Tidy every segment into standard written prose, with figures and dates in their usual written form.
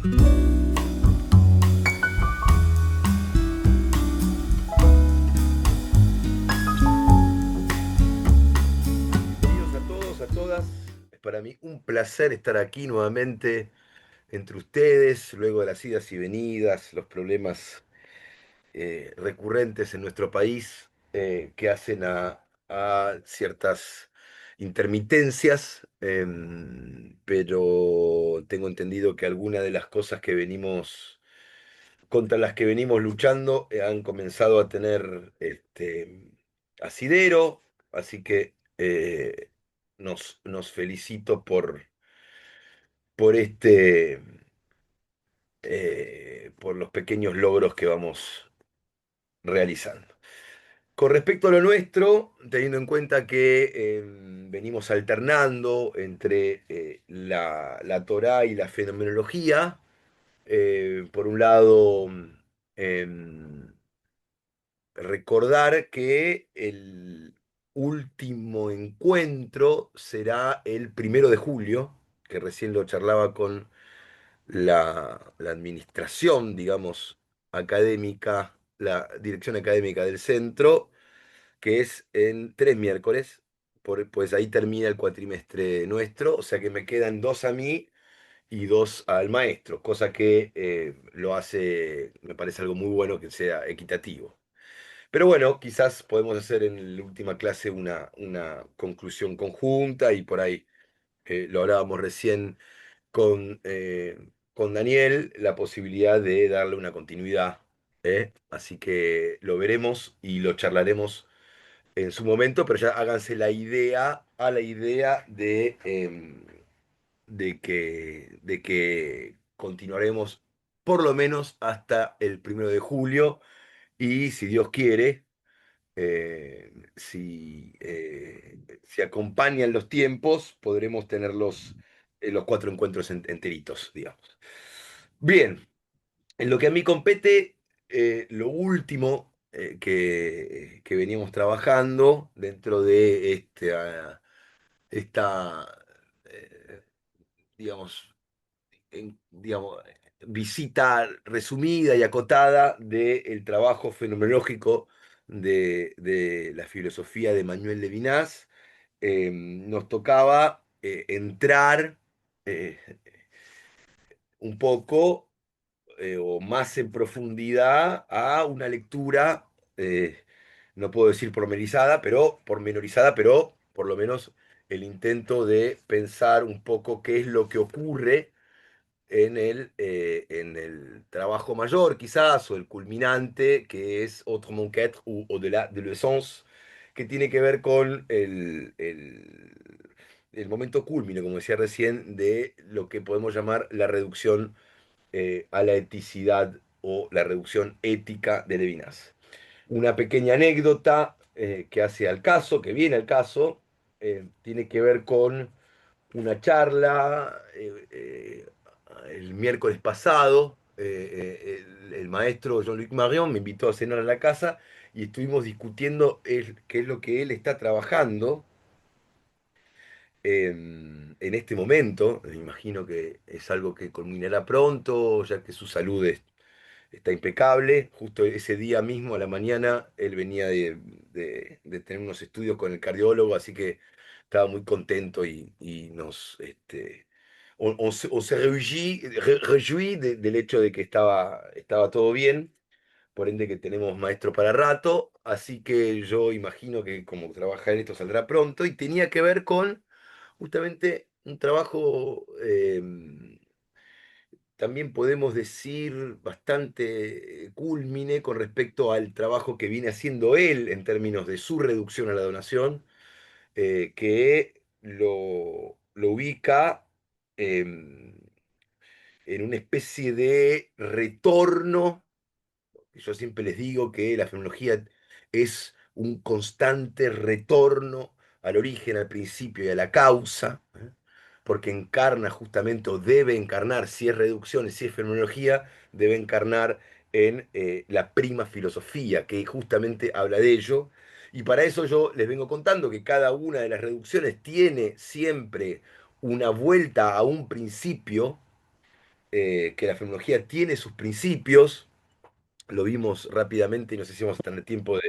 Bienvenidos a todos, a todas. Es para mí un placer estar aquí nuevamente entre ustedes, luego de las idas y venidas, los problemas recurrentes en nuestro país que hacen a ciertas intermitencias, pero tengo entendido que algunas de las cosas que venimos, contra las que venimos luchando, han comenzado a tener asidero, así que nos felicito por los pequeños logros que vamos realizando. Con respecto a lo nuestro, teniendo en cuenta que venimos alternando entre la Torá y la fenomenología, por un lado, em, recordar que el último encuentro será el 1 de julio, que recién lo charlaba con la administración, digamos, académica, la dirección académica del centro, que es en 3 miércoles, pues ahí termina el cuatrimestre nuestro, o sea que me quedan dos a mí y dos al maestro, cosa que lo hace, me parece algo muy bueno que sea equitativo. Pero bueno, quizás podemos hacer en la última clase una conclusión conjunta y por ahí lo hablábamos recién con Daniel, la posibilidad de darle una continuidad. Así que lo veremos y lo charlaremos en su momento, pero ya háganse a la idea de que continuaremos por lo menos hasta el 1 de julio y si Dios quiere, si acompañan los tiempos, podremos tener los 4 encuentros enteritos, digamos. Bien, en lo que a mí compete, lo último que veníamos trabajando dentro de esta, eh, digamos, digamos, visita resumida y acotada del trabajo fenomenológico de la filosofía de Manuel Levinas, nos tocaba entrar eh, un poco o más en profundidad a una lectura, no puedo decir pormenorizada, pero por lo menos el intento de pensar un poco qué es lo que ocurre en el trabajo mayor, quizás, o el culminante, que es Autrement qu'être o Au-delà de l'essence, que tiene que ver con el momento culmine, como decía recién, de lo que podemos llamar la reducción a la eticidad o la reducción ética de Levinas. Una pequeña anécdota que hace al caso, que viene al caso, tiene que ver con una charla el miércoles pasado. El maestro Jean-Luc Marion me invitó a cenar a la casa y estuvimos discutiendo qué es lo que él está trabajando en este momento. Me imagino que es algo que culminará pronto, ya que su salud está impecable. Justo ese día mismo, a la mañana, él venía de tener unos estudios con el cardiólogo, así que estaba muy contento y on se réjouit del hecho de que estaba todo bien, por ende que tenemos maestro para rato, así que yo imagino que como trabaja en esto saldrá pronto y tenía que ver con justamente un trabajo también podemos decir bastante cúlmine con respecto al trabajo que viene haciendo él en términos de su reducción a la donación, que lo ubica en una especie de retorno. Yo siempre les digo que la fenomenología es un constante retorno al origen, al principio y a la causa, porque encarna justamente, o debe encarnar, si es reducción y si es fenomenología, debe encarnar en la prima filosofía, que justamente habla de ello. Y para eso yo les vengo contando que cada una de las reducciones tiene siempre una vuelta a un principio que la fenomenología tiene sus principios, lo vimos rápidamente y no sé si vamos a tener tiempo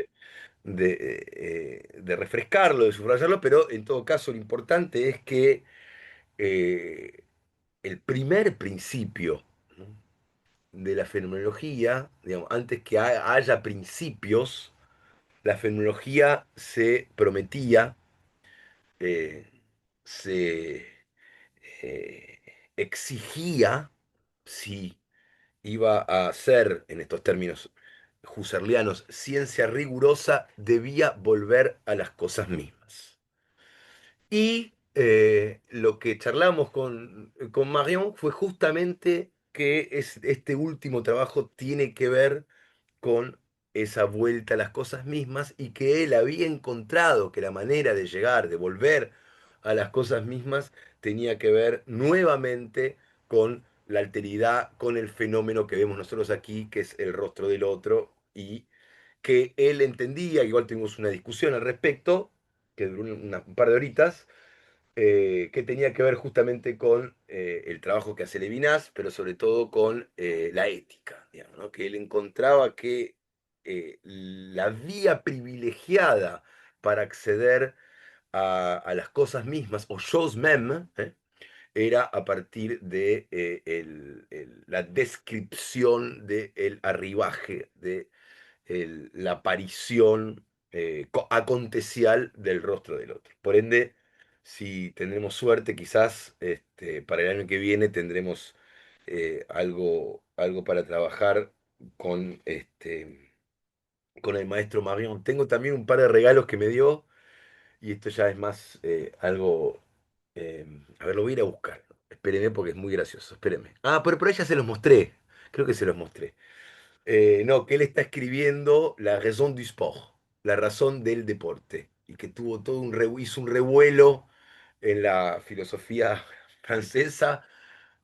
de refrescarlo, de subrayarlo, pero en todo caso lo importante es que eh, el primer principio, ¿no?, de la fenomenología, digamos, antes que haya principios, la fenomenología se prometía, eh, se eh, exigía, si iba a ser, en estos términos husserlianos, ciencia rigurosa, debía volver a las cosas mismas. Y lo que charlamos con Marion fue justamente que este último trabajo tiene que ver con esa vuelta a las cosas mismas y que él había encontrado que la manera de llegar, de volver a las cosas mismas, tenía que ver nuevamente con la alteridad, con el fenómeno que vemos nosotros aquí, que es el rostro del otro, y que él entendía, igual tuvimos una discusión al respecto, que duró un par de horitas, que tenía que ver justamente con el trabajo que hace Levinas, pero sobre todo con la ética, digamos, ¿no? Que él encontraba que la vía privilegiada para acceder a las cosas mismas, o choses mêmes, era a partir de la descripción del arribaje, de la aparición acontecial del rostro del otro. Por ende, si tendremos suerte, quizás para el año que viene tendremos algo para trabajar con, con el maestro Marion. Tengo también un par de regalos que me dio, y esto ya es más algo... a ver, lo voy a ir a buscar. Espéreme porque es muy gracioso. Espéreme. Ah, pero por ahí ya se los mostré. Creo que se los mostré. No, que él está escribiendo La raison du sport, la razón del deporte, y que tuvo todo hizo un revuelo en la filosofía francesa,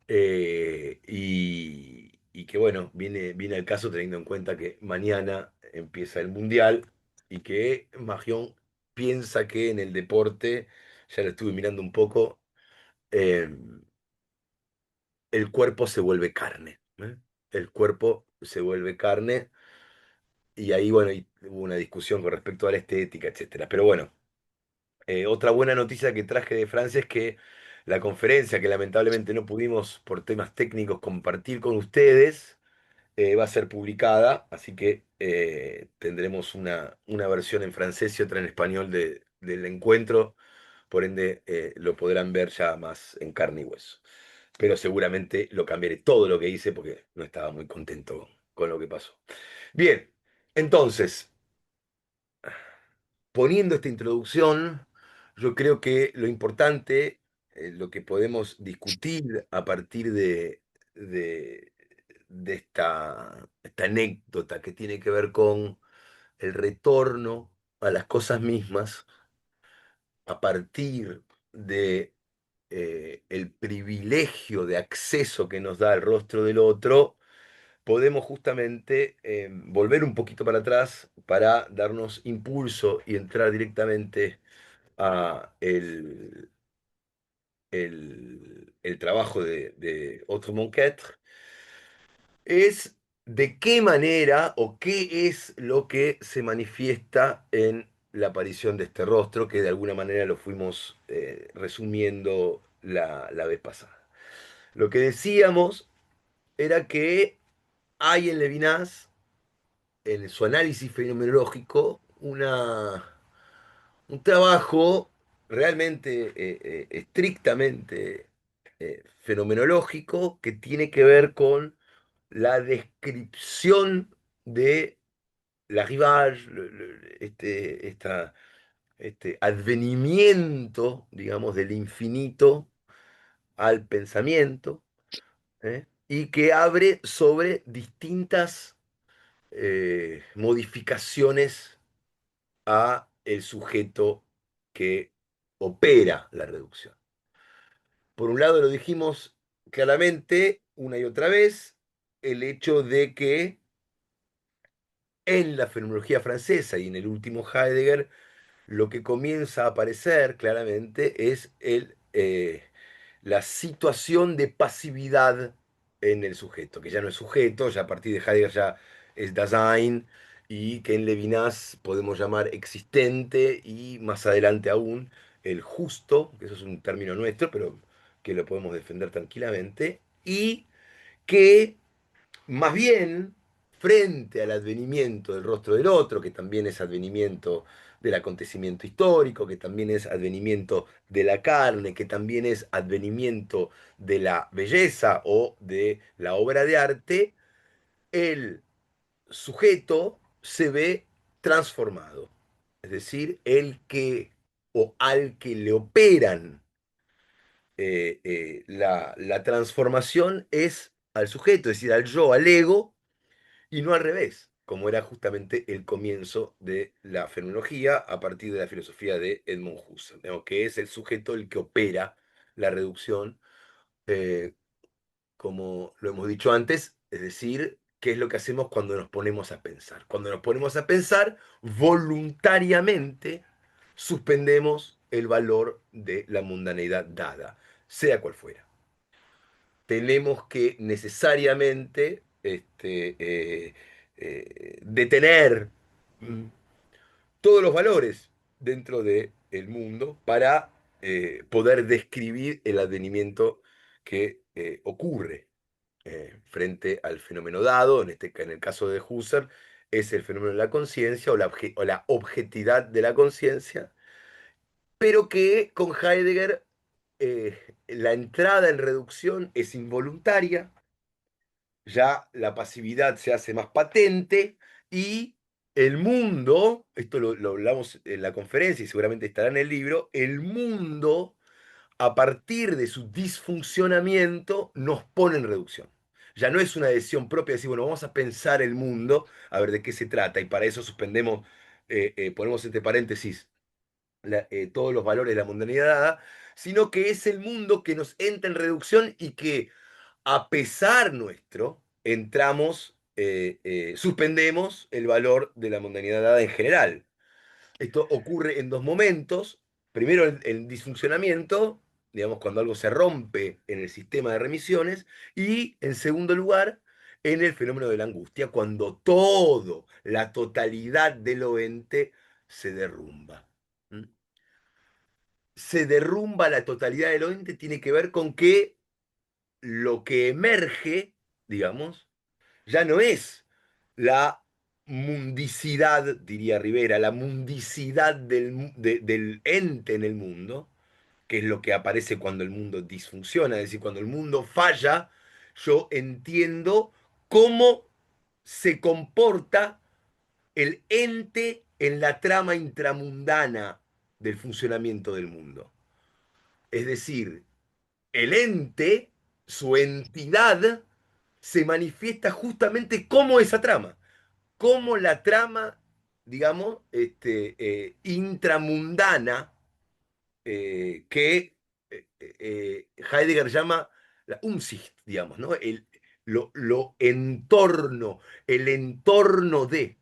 y que bueno, viene al caso teniendo en cuenta que mañana empieza el Mundial y que Marion piensa que en el deporte, ya lo estuve mirando un poco, eh, el cuerpo se vuelve carne, ¿eh? El cuerpo se vuelve carne. Y ahí, bueno, hubo una discusión con respecto a la estética, etcétera. Pero bueno, otra buena noticia que traje de Francia es que la conferencia, que lamentablemente no pudimos por temas técnicos compartir con ustedes, va a ser publicada, así que tendremos una versión en francés y otra en español del encuentro, por ende lo podrán ver ya más en carne y hueso. Pero seguramente lo cambiaré todo lo que hice porque no estaba muy contento con lo que pasó. Bien, entonces, poniendo esta introducción, yo creo que lo importante, lo que podemos discutir a partir de, de esta anécdota que tiene que ver con el retorno a las cosas mismas, a partir de el privilegio de acceso que nos da el rostro del otro, podemos justamente volver un poquito para atrás para darnos impulso y entrar directamente a el trabajo de Otto Monquetre, es de qué manera o qué es lo que se manifiesta en la aparición de este rostro, que de alguna manera lo fuimos resumiendo la vez pasada. Lo que decíamos era que hay en Levinas, en su análisis fenomenológico, un trabajo realmente, estrictamente fenomenológico, que tiene que ver con la descripción de l'arrivage, este advenimiento, digamos, del infinito al pensamiento, y que abre sobre distintas modificaciones a el sujeto que opera la reducción. Por un lado, lo dijimos claramente una y otra vez, el hecho de que en la fenomenología francesa y en el último Heidegger, lo que comienza a aparecer claramente es la situación de pasividad en el sujeto, que ya no es sujeto, ya a partir de Heidegger ya es Dasein, y que en Levinas podemos llamar existente, y más adelante aún el justo, que eso es un término nuestro, pero que lo podemos defender tranquilamente, y que más bien, frente al advenimiento del rostro del otro, que también es advenimiento del acontecimiento histórico, que también es advenimiento de la carne, que también es advenimiento de la belleza o de la obra de arte, el sujeto se ve transformado. Es decir, el que o al que le operan la transformación es al sujeto, es decir, al yo, al ego, y no al revés, como era justamente el comienzo de la fenomenología a partir de la filosofía de Edmund Husserl, ¿no? Que es el sujeto el que opera la reducción, eh, como lo hemos dicho antes, es decir, qué es lo que hacemos cuando nos ponemos a pensar. Cuando nos ponemos a pensar, voluntariamente suspendemos el valor de la mundaneidad dada, sea cual fuera. Tenemos que necesariamente detener mm, todos los valores dentro del mundo para poder describir el advenimiento que ocurre frente al fenómeno dado, en el caso de Husserl, es el fenómeno de la conciencia o la objetividad de la conciencia, pero que con Heidegger la entrada en reducción es involuntaria, ya la pasividad se hace más patente y el mundo, esto lo hablamos en la conferencia y seguramente estará en el libro, el mundo a partir de su disfuncionamiento nos pone en reducción. Ya no es una decisión propia de decir, bueno, vamos a pensar el mundo, a ver de qué se trata, y para eso suspendemos, ponemos entre paréntesis todos los valores de la mundanidad dada, sino que es el mundo que nos entra en reducción y que a pesar nuestro, suspendemos el valor de la mundanidad dada en general. Esto ocurre en dos momentos. Primero, el disfuncionamiento, digamos, cuando algo se rompe en el sistema de remisiones. Y, en segundo lugar, en el fenómeno de la angustia, cuando todo, la totalidad de lo ente, se derrumba. ¿Mm? Se derrumba la totalidad del ente, tiene que ver con que lo que emerge, digamos, ya no es la mundicidad, diría Rivera, la mundicidad del ente en el mundo, que es lo que aparece cuando el mundo disfunciona, es decir, cuando el mundo falla, yo entiendo cómo se comporta el ente en la trama intramundana del funcionamiento del mundo. Es decir, el ente, su entidad, se manifiesta justamente como esa trama, como la trama, digamos, intramundana que Heidegger llama la Umsicht, digamos, ¿no? Lo entorno, el entorno de.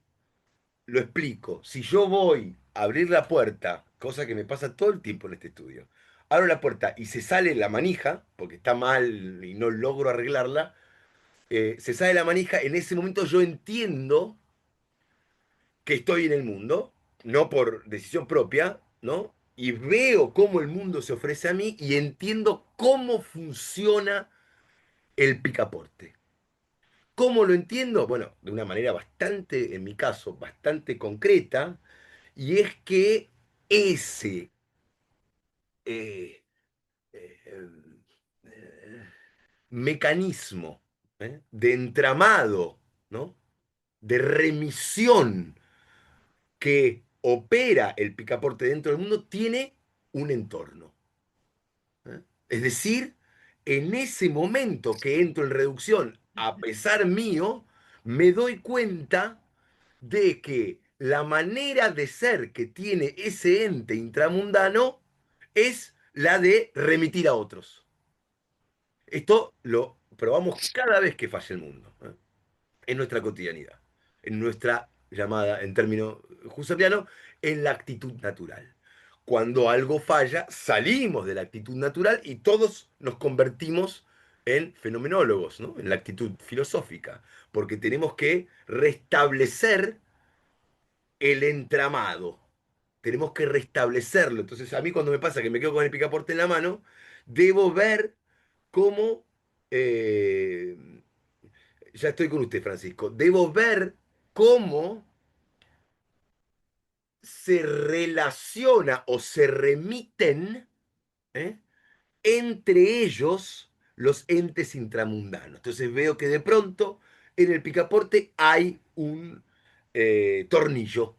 Lo explico. Si yo voy a abrir la puerta, cosa que me pasa todo el tiempo en este estudio, abro la puerta y se sale la manija, porque está mal y no logro arreglarla, se sale la manija, en ese momento yo entiendo que estoy en el mundo, no por decisión propia, ¿no? Y veo cómo el mundo se ofrece a mí y entiendo cómo funciona el picaporte. ¿Cómo lo entiendo? Bueno, de una manera bastante, en mi caso, bastante concreta, y es que ese eh, eh, eh, mecanismo de entramado, ¿no? De remisión que opera el picaporte dentro del mundo tiene un entorno. ¿Eh? Es decir, en ese momento que entro en reducción, a pesar mío, me doy cuenta de que la manera de ser que tiene ese ente intramundano es la de remitir a otros. Esto lo probamos cada vez que falla el mundo, ¿eh? En nuestra cotidianidad, en nuestra llamada, en términos husserlianos, en la actitud natural. Cuando algo falla, salimos de la actitud natural y todos nos convertimos en fenomenólogos, ¿no? En la actitud filosófica, porque tenemos que restablecer el entramado, tenemos que restablecerlo. Entonces, a mí cuando me pasa que me quedo con el picaporte en la mano, debo ver cómo, eh, ya estoy con usted, Francisco, debo ver cómo se relaciona o se remiten, ¿eh? entre ellos los entes intramundanos. Entonces veo que de pronto en el picaporte hay un tornillo.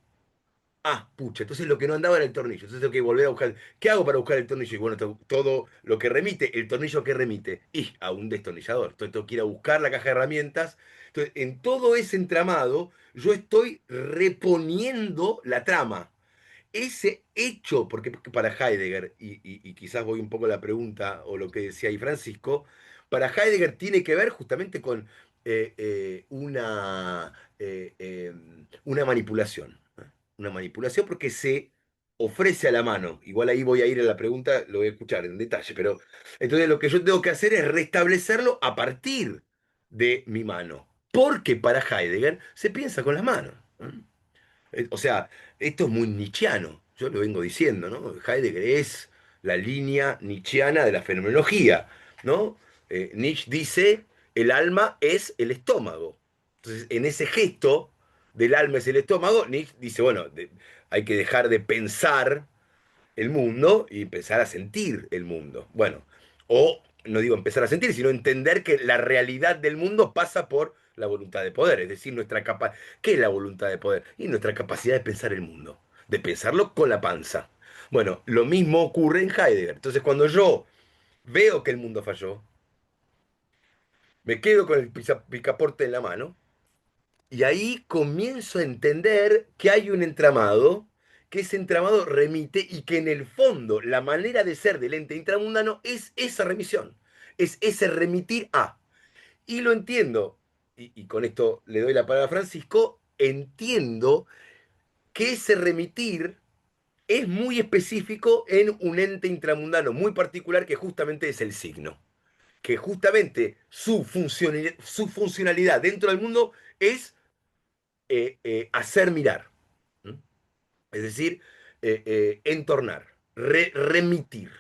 Ah, pucha, entonces lo que no andaba era el tornillo. Entonces tengo que volver a buscar. ¿Qué hago para buscar el tornillo? Y bueno, todo lo que remite, el tornillo que remite, y a un destornillador. Entonces tengo que ir a buscar la caja de herramientas. Entonces, en todo ese entramado, yo estoy reponiendo la trama. Ese hecho, porque para Heidegger, y quizás voy un poco a la pregunta o lo que decía ahí Francisco, para Heidegger tiene que ver justamente con una manipulación. ¿Eh? Una manipulación porque se ofrece a la mano. Igual ahí voy a ir a la pregunta, lo voy a escuchar en detalle, pero entonces lo que yo tengo que hacer es restablecerlo a partir de mi mano. Porque para Heidegger se piensa con las manos. ¿Eh? O sea, esto es muy nietzscheano, yo lo vengo diciendo, ¿no? Heidegger es la línea nietzscheana de la fenomenología, ¿no? Nietzsche dice, el alma es el estómago. Entonces, en ese gesto del alma es el estómago, Nietzsche dice, bueno, hay que dejar de pensar el mundo y empezar a sentir el mundo. Bueno, o no digo empezar a sentir, sino entender que la realidad del mundo pasa por la voluntad de poder, es decir, nuestra capacidad. ¿Qué es la voluntad de poder? Y nuestra capacidad de pensar el mundo, de pensarlo con la panza. Bueno, lo mismo ocurre en Heidegger. Entonces, cuando yo veo que el mundo falló, me quedo con el picaporte en la mano y ahí comienzo a entender que hay un entramado, que ese entramado remite y que en el fondo la manera de ser del ente intramundano es esa remisión, es ese remitir a. Y lo entiendo, y con esto le doy la palabra a Francisco, entiendo que ese remitir es muy específico en un ente intramundano muy particular que justamente es el signo, que justamente su funcionalidad dentro del mundo es hacer mirar. ¿Mm? Es decir, entornar, remitir.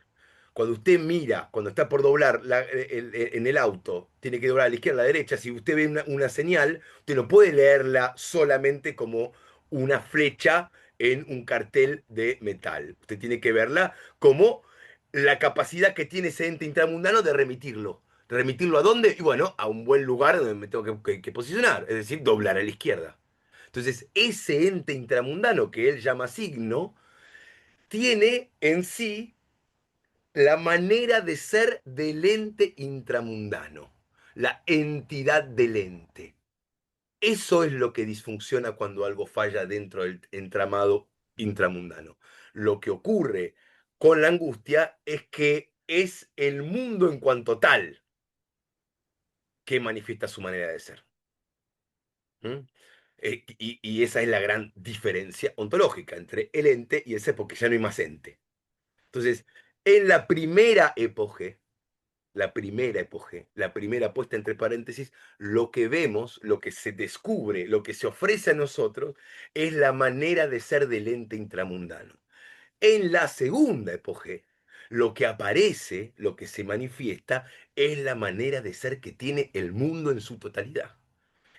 Cuando usted mira, cuando está por doblar en el auto, tiene que doblar a la izquierda, a la derecha. Si usted ve una señal, usted no puede leerla solamente como una flecha en un cartel de metal. Usted tiene que verla como la capacidad que tiene ese ente intramundano de remitirlo. ¿Remitirlo a dónde? Y bueno, a un buen lugar donde me tengo que posicionar, es decir, doblar a la izquierda. Entonces, ese ente intramundano que él llama signo, tiene en sí la manera de ser del ente intramundano, la entidad del ente. Eso es lo que disfunciona cuando algo falla dentro del entramado intramundano. Lo que ocurre con la angustia es que es el mundo en cuanto tal que manifiesta su manera de ser. ¿Mm? Y esa es la gran diferencia ontológica entre el ente y el ser, porque ya no hay más ente. Entonces, en la primera puesta entre paréntesis, lo que vemos, lo que se descubre, lo que se ofrece a nosotros, es la manera de ser del ente intramundano. En la segunda epoge, lo que aparece, lo que se manifiesta, es la manera de ser que tiene el mundo en su totalidad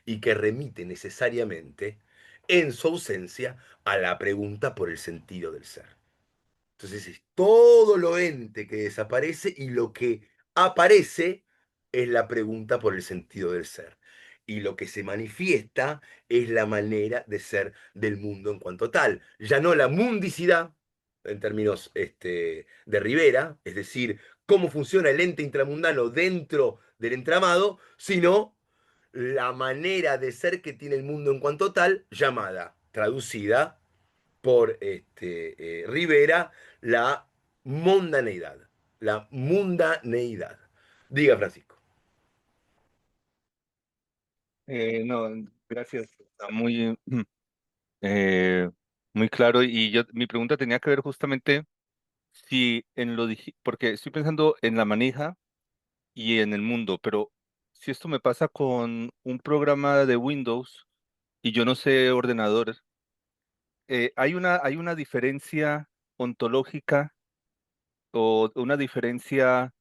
y que remite necesariamente, en su ausencia, a la pregunta por el sentido del ser. Entonces es todo lo ente que desaparece y lo que aparece es la pregunta por el sentido del ser. Y lo que se manifiesta es la manera de ser del mundo en cuanto tal. Ya no la mundicidad, en términos de Rivera, es decir, cómo funciona el ente intramundano dentro del entramado, sino la manera de ser que tiene el mundo en cuanto tal, llamada, traducida por Rivera, la mundaneidad. La mundaneidad. Diga, Francisco. No, gracias. Está muy, eh, muy claro. Y yo, mi pregunta tenía que ver justamente si en porque estoy pensando en la manija y en el mundo, pero si esto me pasa con un programa de Windows y yo no sé ordenadores, hay una diferencia ontológica o una diferencia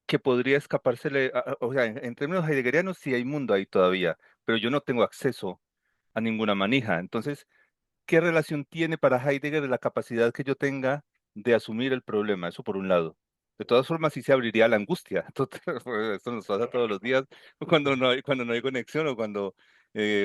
que podría escapársele, o sea, en términos heideggerianos sí hay mundo ahí todavía, pero yo no tengo acceso a ninguna manija. Entonces, ¿qué relación tiene para Heidegger la capacidad que yo tenga de asumir el problema? Eso por un lado. De todas formas, sí se abriría la angustia. Esto nos pasa todos los días cuando no hay conexión o cuando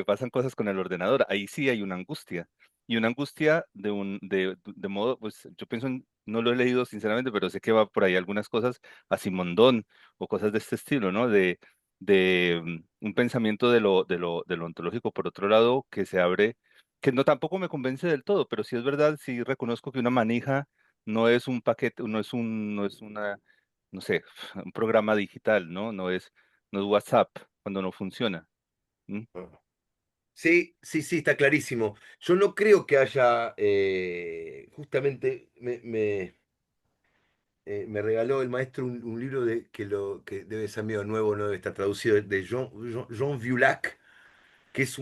pasan cosas con el ordenador. Ahí sí hay una angustia. Y una angustia de modo, pues yo pienso, no lo he leído sinceramente, pero sé que va por ahí algunas cosas a Simondón o cosas de este estilo, ¿no? Un pensamiento de lo ontológico, por otro lado, que se abre que no tampoco me convence del todo, pero sí es verdad, sí reconozco que una manija no es un paquete, no es una, no sé, un programa digital, ¿no? No es WhatsApp cuando no funciona. ¿Mm? Sí, sí, sí, está clarísimo. Yo no creo que haya, justamente me regaló el maestro un libro que debe ser medio nuevo, no debe estar traducido, de Jean Viulac, que es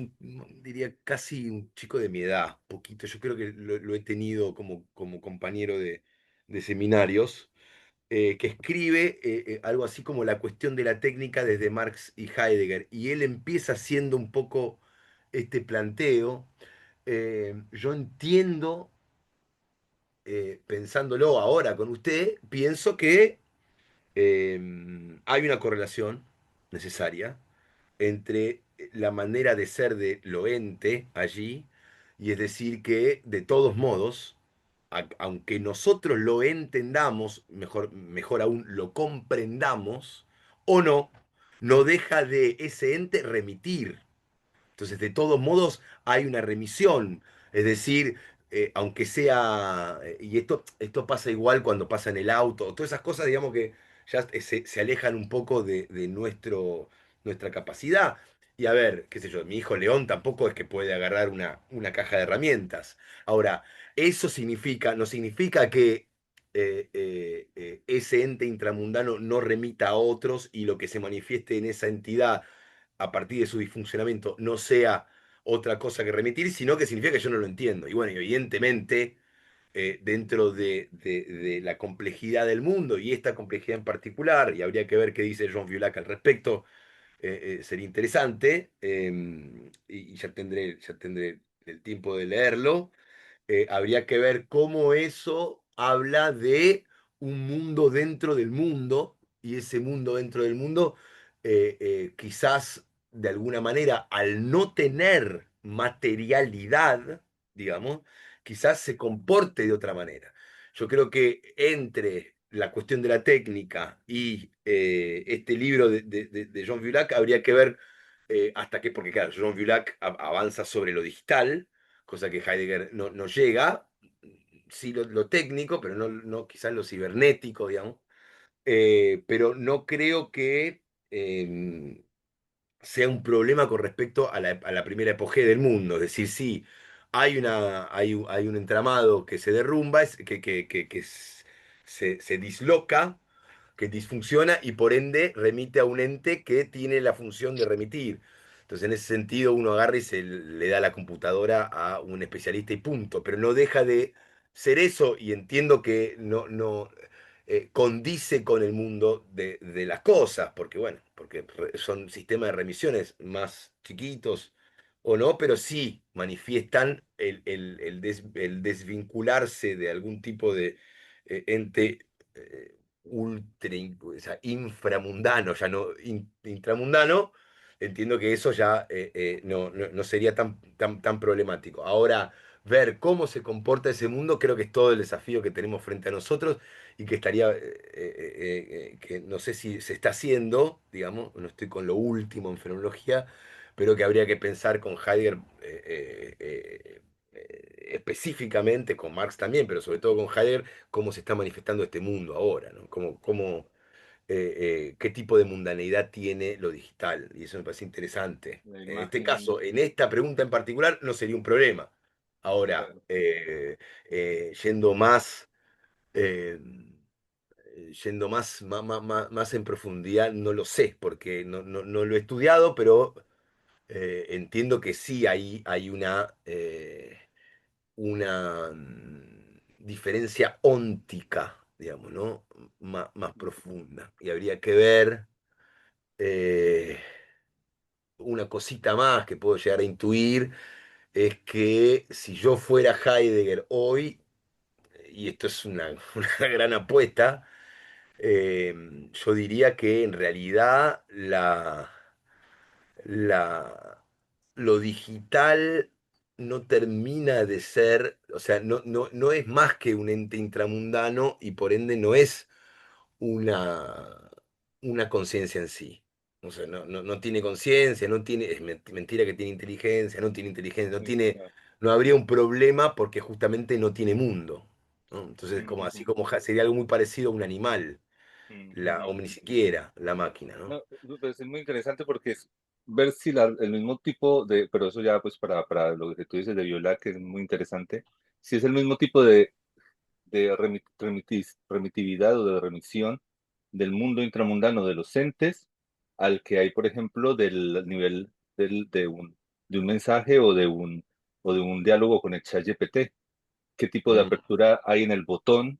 diría, casi un chico de mi edad, poquito. Yo creo que lo he tenido como compañero de seminarios, que escribe algo así como la cuestión de la técnica desde Marx y Heidegger. Y él empieza haciendo un poco este planteo. Yo entiendo, pensándolo ahora con usted, pienso que hay una correlación necesaria entre la manera de ser de lo ente allí, y es decir, que de todos modos, aunque nosotros lo entendamos, mejor aún lo comprendamos, o no, no deja de ese ente remitir. Entonces, de todos modos, hay una remisión. Es decir, aunque sea, y esto pasa igual cuando pasa en el auto, todas esas cosas, digamos que ya se alejan un poco de nuestra capacidad. Y a ver, qué sé yo, mi hijo León tampoco es que puede agarrar una caja de herramientas. Ahora, eso no significa que ese ente intramundano no remita a otros y lo que se manifieste en esa entidad a partir de su disfuncionamiento no sea otra cosa que remitir, sino que significa que yo no lo entiendo. Y bueno, evidentemente, dentro de la complejidad del mundo y esta complejidad en particular, y habría que ver qué dice John Violac al respecto, sería interesante, y ya tendré el tiempo de leerlo. Habría que ver cómo eso habla de un mundo dentro del mundo, y ese mundo dentro del mundo, quizás de alguna manera, al no tener materialidad, digamos, quizás se comporte de otra manera. Yo creo que entre la cuestión de la técnica y este libro de John Viulac habría que ver hasta qué, porque claro, John Viulac avanza sobre lo digital, cosa que Heidegger no llega, sí lo técnico, pero quizás lo cibernético, digamos. Pero no creo que sea un problema con respecto a la primera epogea del mundo. Es decir, sí, hay un entramado que se derrumba, que se disloca, que disfunciona y por ende remite a un ente que tiene la función de remitir. Entonces, en ese sentido, uno agarra y se le da la computadora a un especialista y punto. Pero no deja de ser eso, y entiendo que no condice con el mundo de las cosas, porque bueno, porque son sistemas de remisiones más chiquitos o no, pero sí manifiestan el desvincularse de algún tipo de ente o sea, inframundano, ya no intramundano. Entiendo que eso ya no sería tan problemático. Ahora, ver cómo se comporta ese mundo, creo que es todo el desafío que tenemos frente a nosotros, y que que no sé si se está haciendo, digamos, no estoy con lo último en fenomenología, pero que habría que pensar con Heidegger específicamente, con Marx también, pero sobre todo con Heidegger, cómo se está manifestando este mundo ahora, ¿no? Qué tipo de mundaneidad tiene lo digital, y eso me parece interesante. La En este imagen, caso, en esta pregunta en particular, no sería un problema. Ahora, claro. yendo más, eh, yendo más en profundidad, no lo sé, porque no lo he estudiado, pero entiendo que sí hay una diferencia óntica, digamos, ¿no? Más profunda. Y habría que ver eh, una cosita más que puedo llegar a intuir, es que si yo fuera Heidegger hoy, y esto es una gran apuesta, yo diría que en realidad la, lo digital no termina de ser, o sea, no es más que un ente intramundano y por ende no es una, una conciencia en sí. O sea, no tiene conciencia, no tiene, es mentira que tiene inteligencia, no tiene inteligencia, Sí, claro. no habría un problema porque justamente no tiene mundo, ¿no? Entonces, Mm, como así ujú, como sería algo muy parecido a un animal, ujú. o ni siquiera la máquina, ¿no? No, pues es muy interesante porque es ver si el mismo tipo de, pero eso ya pues para lo que tú dices de Viola, que es muy interesante, si es el mismo tipo de remitividad o de remisión del mundo intramundano de los entes al que hay, por ejemplo, del nivel de un mensaje o de un diálogo con el chat GPT. ¿Qué tipo de Mm. apertura hay en el botón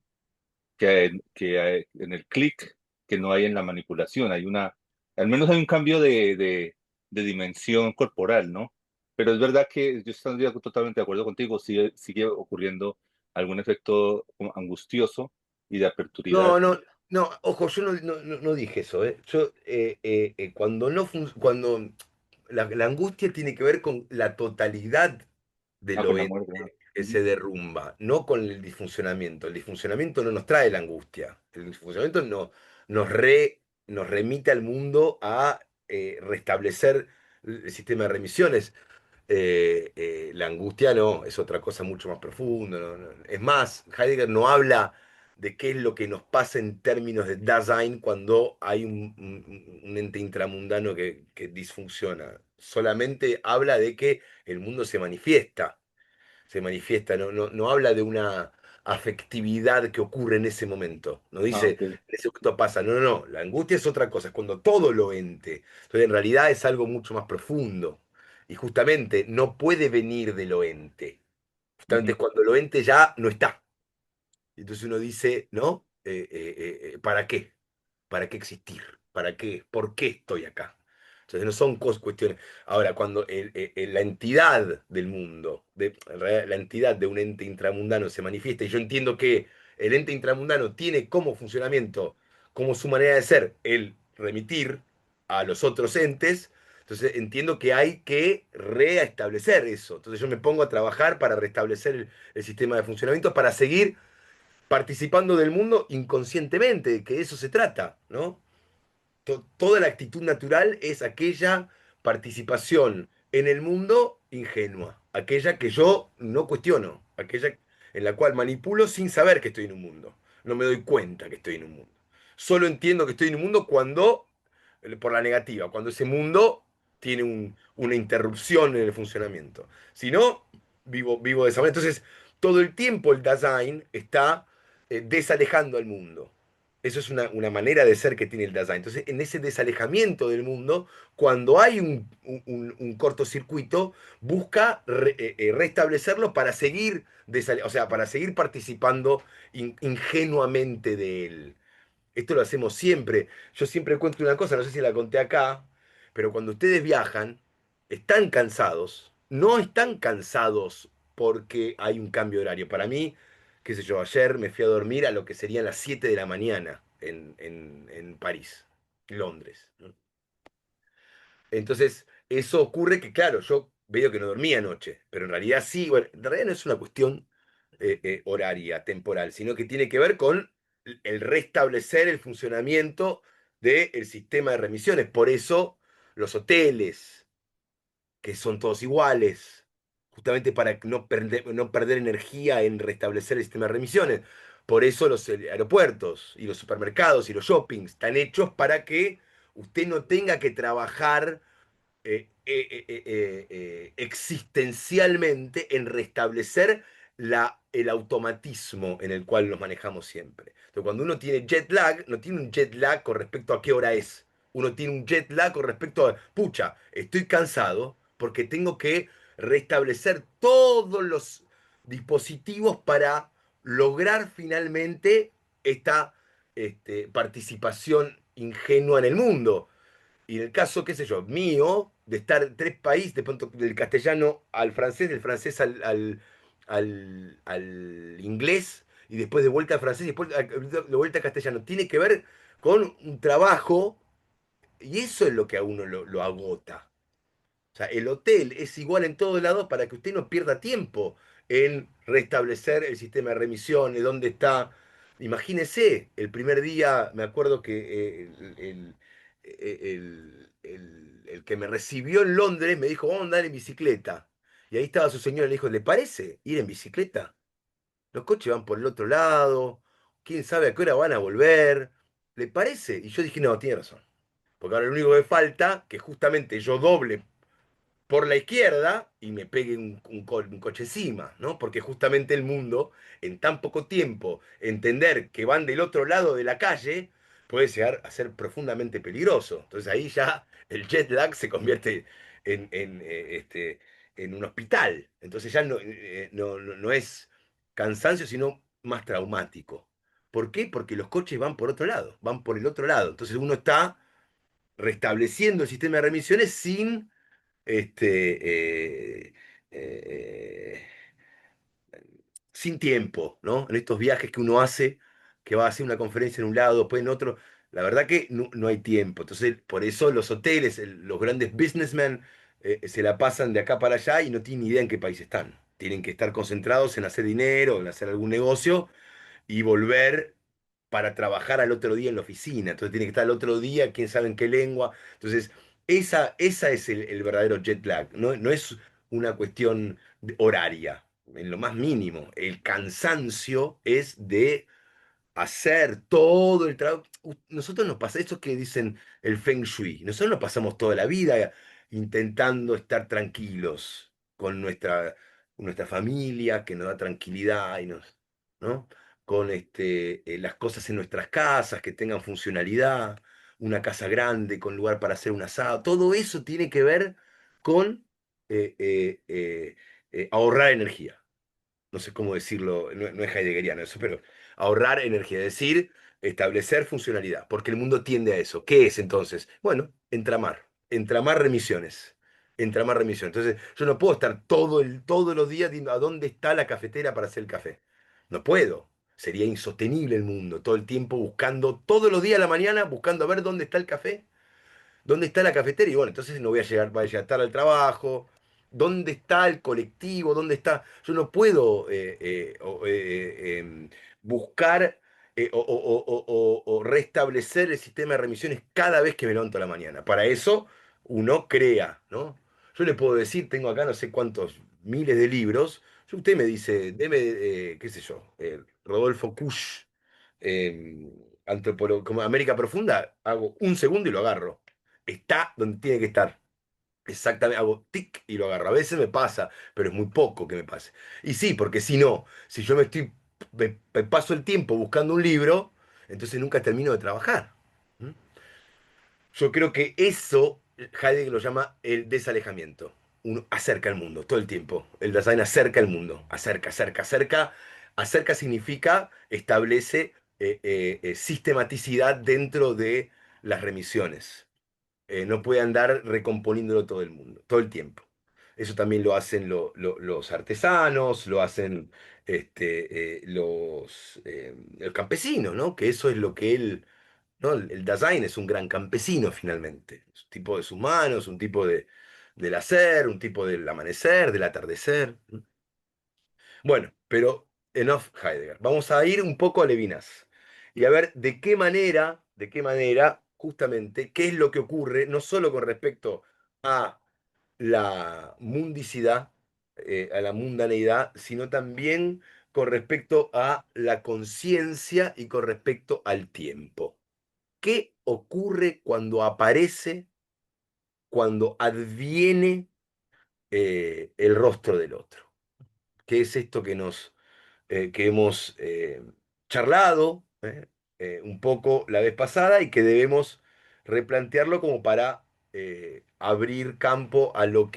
que hay en el clic que no hay en la manipulación? Al menos hay un cambio de dimensión corporal, ¿no? Pero es verdad que yo estoy totalmente de acuerdo contigo, sigue ocurriendo algún efecto como angustioso y de aperturidad. No, ojo, yo no dije eso, ¿eh? Yo, cuando no cuando la angustia tiene que ver con la totalidad de Ah, con lo la muerte, ¿no? que Ujú, se derrumba, no con el disfuncionamiento. El disfuncionamiento no nos trae la angustia. El disfuncionamiento nos remite al mundo a restablecer el sistema de remisiones. La angustia no, es otra cosa mucho más profunda. Es más, Heidegger no habla de qué es lo que nos pasa en términos de Dasein cuando hay un ente intramundano que disfunciona. Solamente habla de que el mundo se manifiesta, no habla de una afectividad que ocurre en ese momento. No ah, dice, ok. en ese momento pasa. No. La angustia es otra cosa, es cuando todo lo ente. Entonces, en realidad es algo mucho más profundo. Y justamente no puede venir de lo ente. Justamente Ujú, es cuando lo ente ya no está. Y entonces uno dice, ¿no? ¿Para qué? ¿Para qué existir? ¿Para qué? ¿Por qué estoy acá? Entonces no son cuestiones. Ahora, cuando la entidad del mundo, en realidad, la entidad de un ente intramundano se manifiesta, y yo entiendo que el ente intramundano tiene como funcionamiento, como su manera de ser, el remitir a los otros entes, entonces entiendo que hay que reestablecer eso. Entonces yo me pongo a trabajar para restablecer el sistema de funcionamiento, para seguir participando del mundo inconscientemente, que de eso se trata, ¿no? Toda la actitud natural es aquella participación en el mundo ingenua, aquella que yo no cuestiono, aquella en la cual manipulo sin saber que estoy en un mundo. No me doy cuenta que estoy en un mundo. Solo entiendo que estoy en un mundo por la negativa, cuando ese mundo tiene una interrupción en el funcionamiento. Si no, vivo de esa manera. Entonces, todo el tiempo el Dasein está desalejando al mundo. Eso es una manera de ser que tiene el Dasein. Entonces, en ese desalejamiento del mundo, cuando hay un cortocircuito, busca restablecerlo para seguir, o sea, para seguir participando ingenuamente de él. Esto lo hacemos siempre. Yo siempre cuento una cosa, no sé si la conté acá, pero cuando ustedes viajan, están cansados. No están cansados porque hay un cambio de horario. Para mí, qué sé yo, ayer me fui a dormir a lo que serían las 7 de la mañana en París, Londres, ¿no? Entonces, eso ocurre que, claro, yo veo que no dormía anoche, pero en realidad sí, bueno, en realidad no es una cuestión horaria, temporal, sino que tiene que ver con el restablecer el funcionamiento del sistema de remisiones. Por eso los hoteles, que son todos iguales, justamente para no perder energía en restablecer el sistema de remisiones. Por eso los aeropuertos y los supermercados y los shoppings están hechos para que usted no tenga que trabajar existencialmente en restablecer la el automatismo en el cual nos manejamos siempre. Entonces, cuando uno tiene jet lag, no tiene un jet lag con respecto a qué hora es. Uno tiene un jet lag con respecto a, pucha, estoy cansado porque tengo que restablecer todos los dispositivos para lograr finalmente esta participación ingenua en el mundo. Y en el caso, qué sé yo, mío, de estar en tres países, de pronto del castellano al francés, del francés al inglés, y después de vuelta al francés, y después de vuelta al castellano, tiene que ver con un trabajo, y eso es lo que a uno lo agota. O sea, el hotel es igual en todos lados para que usted no pierda tiempo en restablecer el sistema de remisiones, dónde está. Imagínese, el primer día, me acuerdo que el que me recibió en Londres me dijo, vamos a andar en bicicleta. Y ahí estaba su señora y le dijo, ¿le parece ir en bicicleta? Los coches van por el otro lado, quién sabe a qué hora van a volver. ¿Le parece? Y yo dije, no, tiene razón. Porque ahora lo único que falta, que justamente yo doble por la izquierda y me pegue un coche encima, ¿no? Porque justamente el mundo, en tan poco tiempo, entender que van del otro lado de la calle, puede llegar a ser profundamente peligroso. Entonces ahí ya el jet lag se convierte en un hospital. Entonces ya no es cansancio, sino más traumático. ¿Por qué? Porque los coches van por otro lado, van por el otro lado. Entonces uno está restableciendo el sistema de remisiones sin este, eh, sin tiempo, ¿no? En estos viajes que uno hace, que va a hacer una conferencia en un lado, después en otro, la verdad que no hay tiempo. Entonces, por eso los hoteles, los grandes businessmen, se la pasan de acá para allá y no tienen idea en qué país están. Tienen que estar concentrados en hacer dinero, en hacer algún negocio y volver para trabajar al otro día en la oficina. Entonces tiene que estar al otro día, quién sabe en qué lengua. Entonces, esa es el verdadero jet lag. No es una cuestión horaria, en lo más mínimo. El cansancio es de hacer todo el trabajo. Nosotros nos pasa esto que dicen el Feng Shui. Nosotros nos pasamos toda la vida intentando estar tranquilos con nuestra familia, que nos da tranquilidad y ¿no? Con las cosas en nuestras casas, que tengan funcionalidad, una casa grande con lugar para hacer un asado. Todo eso tiene que ver con eh, eh, eh, ahorrar energía. No sé cómo decirlo, no es heideggeriano eso, pero ahorrar energía, es decir, establecer funcionalidad, porque el mundo tiende a eso. ¿Qué es entonces? Bueno, entramar remisiones, entramar remisiones. Entonces, yo no puedo estar todos los días viendo a dónde está la cafetera para hacer el café. No puedo. Sería insostenible el mundo, todo el tiempo buscando, todos los días a la mañana, buscando a ver dónde está el café. ¿Dónde está la cafetería? Y bueno, entonces no voy a llegar tarde al trabajo. ¿Dónde está el colectivo? ¿Dónde está? Yo no puedo buscar o restablecer el sistema de remisiones cada vez que me levanto a la mañana. Para eso uno crea, ¿no? Yo le puedo decir, tengo acá no sé cuántos miles de libros. Usted me dice, deme, qué sé yo, Rodolfo Kusch, como América Profunda, hago un segundo y lo agarro. Está donde tiene que estar. Exactamente, hago tic y lo agarro. A veces me pasa, pero es muy poco que me pase. Y sí, porque si no, si yo me paso el tiempo buscando un libro, entonces nunca termino de trabajar. ¿Mm? Yo creo que eso Heidegger lo llama el desalejamiento. Uno acerca al mundo todo el tiempo. El Dasein acerca al mundo. Acerca, acerca, acerca. Acerca significa establece sistematicidad dentro de las remisiones. No puede andar recomponiéndolo todo el mundo, todo el tiempo. Eso también lo hacen los artesanos, lo hacen los campesinos, ¿no? Que eso es lo que él, ¿no? El Dasein es un gran campesino finalmente. Es un tipo de sus manos, un tipo del hacer, un tipo del amanecer, del atardecer. Bueno, pero enough Heidegger. Vamos a ir un poco a Levinas y a ver de qué manera, justamente, qué es lo que ocurre, no solo con respecto a la mundicidad, a la mundaneidad, sino también con respecto a la conciencia y con respecto al tiempo. ¿Qué ocurre cuando aparece, cuando adviene el rostro del otro? ¿Qué es esto que nos que hemos charlado un poco la vez pasada y que debemos replantearlo como para abrir campo a lo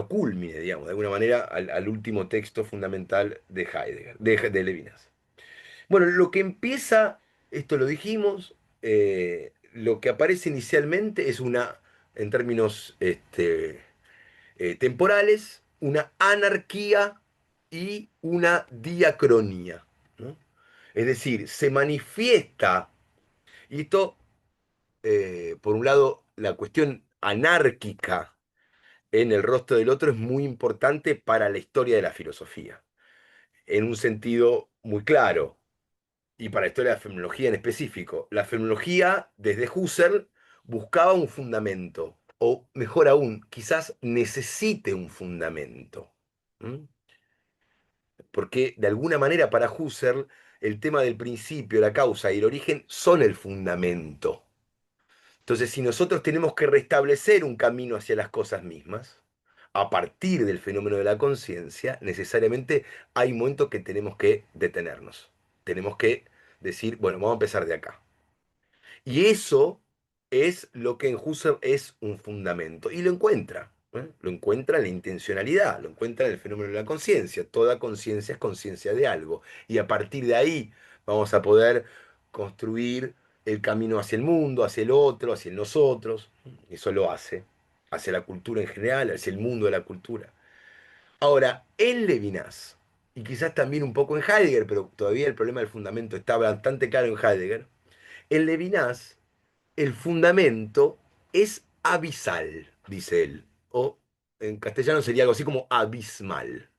culmine, digamos, de alguna manera, al último texto fundamental de Heidegger, de Levinas. Bueno, lo que empieza, esto lo dijimos, lo que aparece inicialmente es en términos temporales, una anarquía y una diacronía, ¿no? Es decir, se manifiesta, y esto, por un lado, la cuestión anárquica en el rostro del otro es muy importante para la historia de la filosofía, en un sentido muy claro, y para la historia de la fenomenología en específico. La fenomenología, desde Husserl, buscaba un fundamento, o mejor aún, quizás necesite un fundamento. ¿Mm? Porque de alguna manera para Husserl el tema del principio, la causa y el origen son el fundamento. Entonces, si nosotros tenemos que restablecer un camino hacia las cosas mismas, a partir del fenómeno de la conciencia, necesariamente hay momentos que tenemos que detenernos. Tenemos que decir, bueno, vamos a empezar de acá. Y eso es lo que en Husserl es un fundamento. Y lo encuentra. Lo encuentra en la intencionalidad, lo encuentra en el fenómeno de la conciencia. Toda conciencia es conciencia de algo. Y a partir de ahí vamos a poder construir el camino hacia el mundo, hacia el otro, hacia el nosotros. Eso lo hace. Hacia la cultura en general, hacia el mundo de la cultura. Ahora, en Levinas, y quizás también un poco en Heidegger, pero todavía el problema del fundamento está bastante claro en Heidegger, en Levinas el fundamento es abisal, dice él, o en castellano sería algo así como abismal.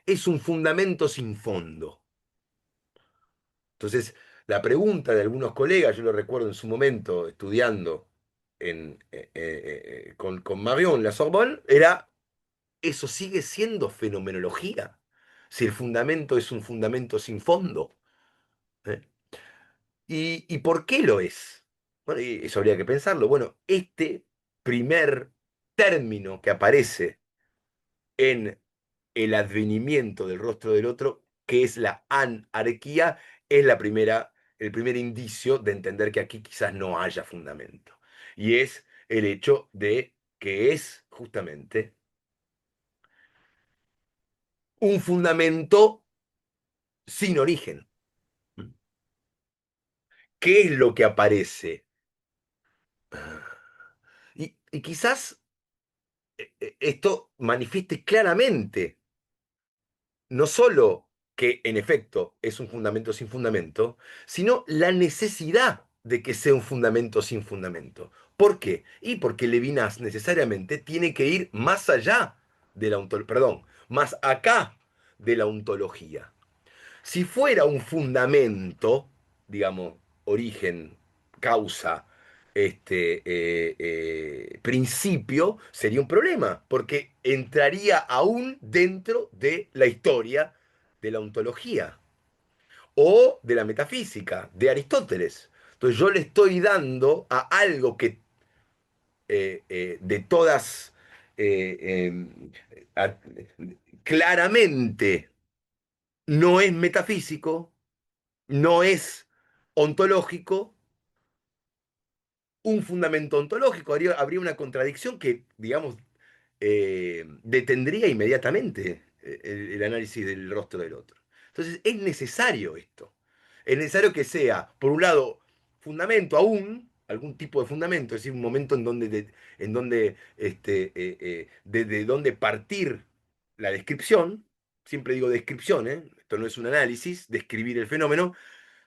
Es un fundamento sin fondo. Entonces, la pregunta de algunos colegas, yo lo recuerdo en su momento estudiando con Marion en la Sorbonne, era, ¿eso sigue siendo fenomenología? Si el fundamento es un fundamento sin fondo. ¿Eh? ¿Y por qué lo es? Bueno, y eso habría que pensarlo. Bueno, este primer término que aparece en el advenimiento del rostro del otro, que es la anarquía, es el primer indicio de entender que aquí quizás no haya fundamento. Y es el hecho de que es justamente un fundamento sin origen. ¿Qué es lo que aparece? Y quizás esto manifieste claramente no solo que en efecto es un fundamento sin fundamento, sino la necesidad de que sea un fundamento sin fundamento. ¿Por qué? Y porque Levinas necesariamente tiene que ir más allá de la ontología, perdón, más acá de la ontología. Si fuera un fundamento, digamos, origen, causa, principio, sería un problema, porque entraría aún dentro de la historia de la ontología o de la metafísica de Aristóteles. Entonces yo le estoy dando a algo que de todas a- claramente no es metafísico, no es ontológico, un fundamento ontológico. Habría una contradicción que, digamos, detendría inmediatamente el análisis del rostro del otro. Entonces, es necesario esto. Es necesario que sea, por un lado, fundamento aún, algún tipo de fundamento, es decir, un momento en donde de donde partir la descripción. Siempre digo descripción, ¿eh? Esto no es un análisis, describir el fenómeno,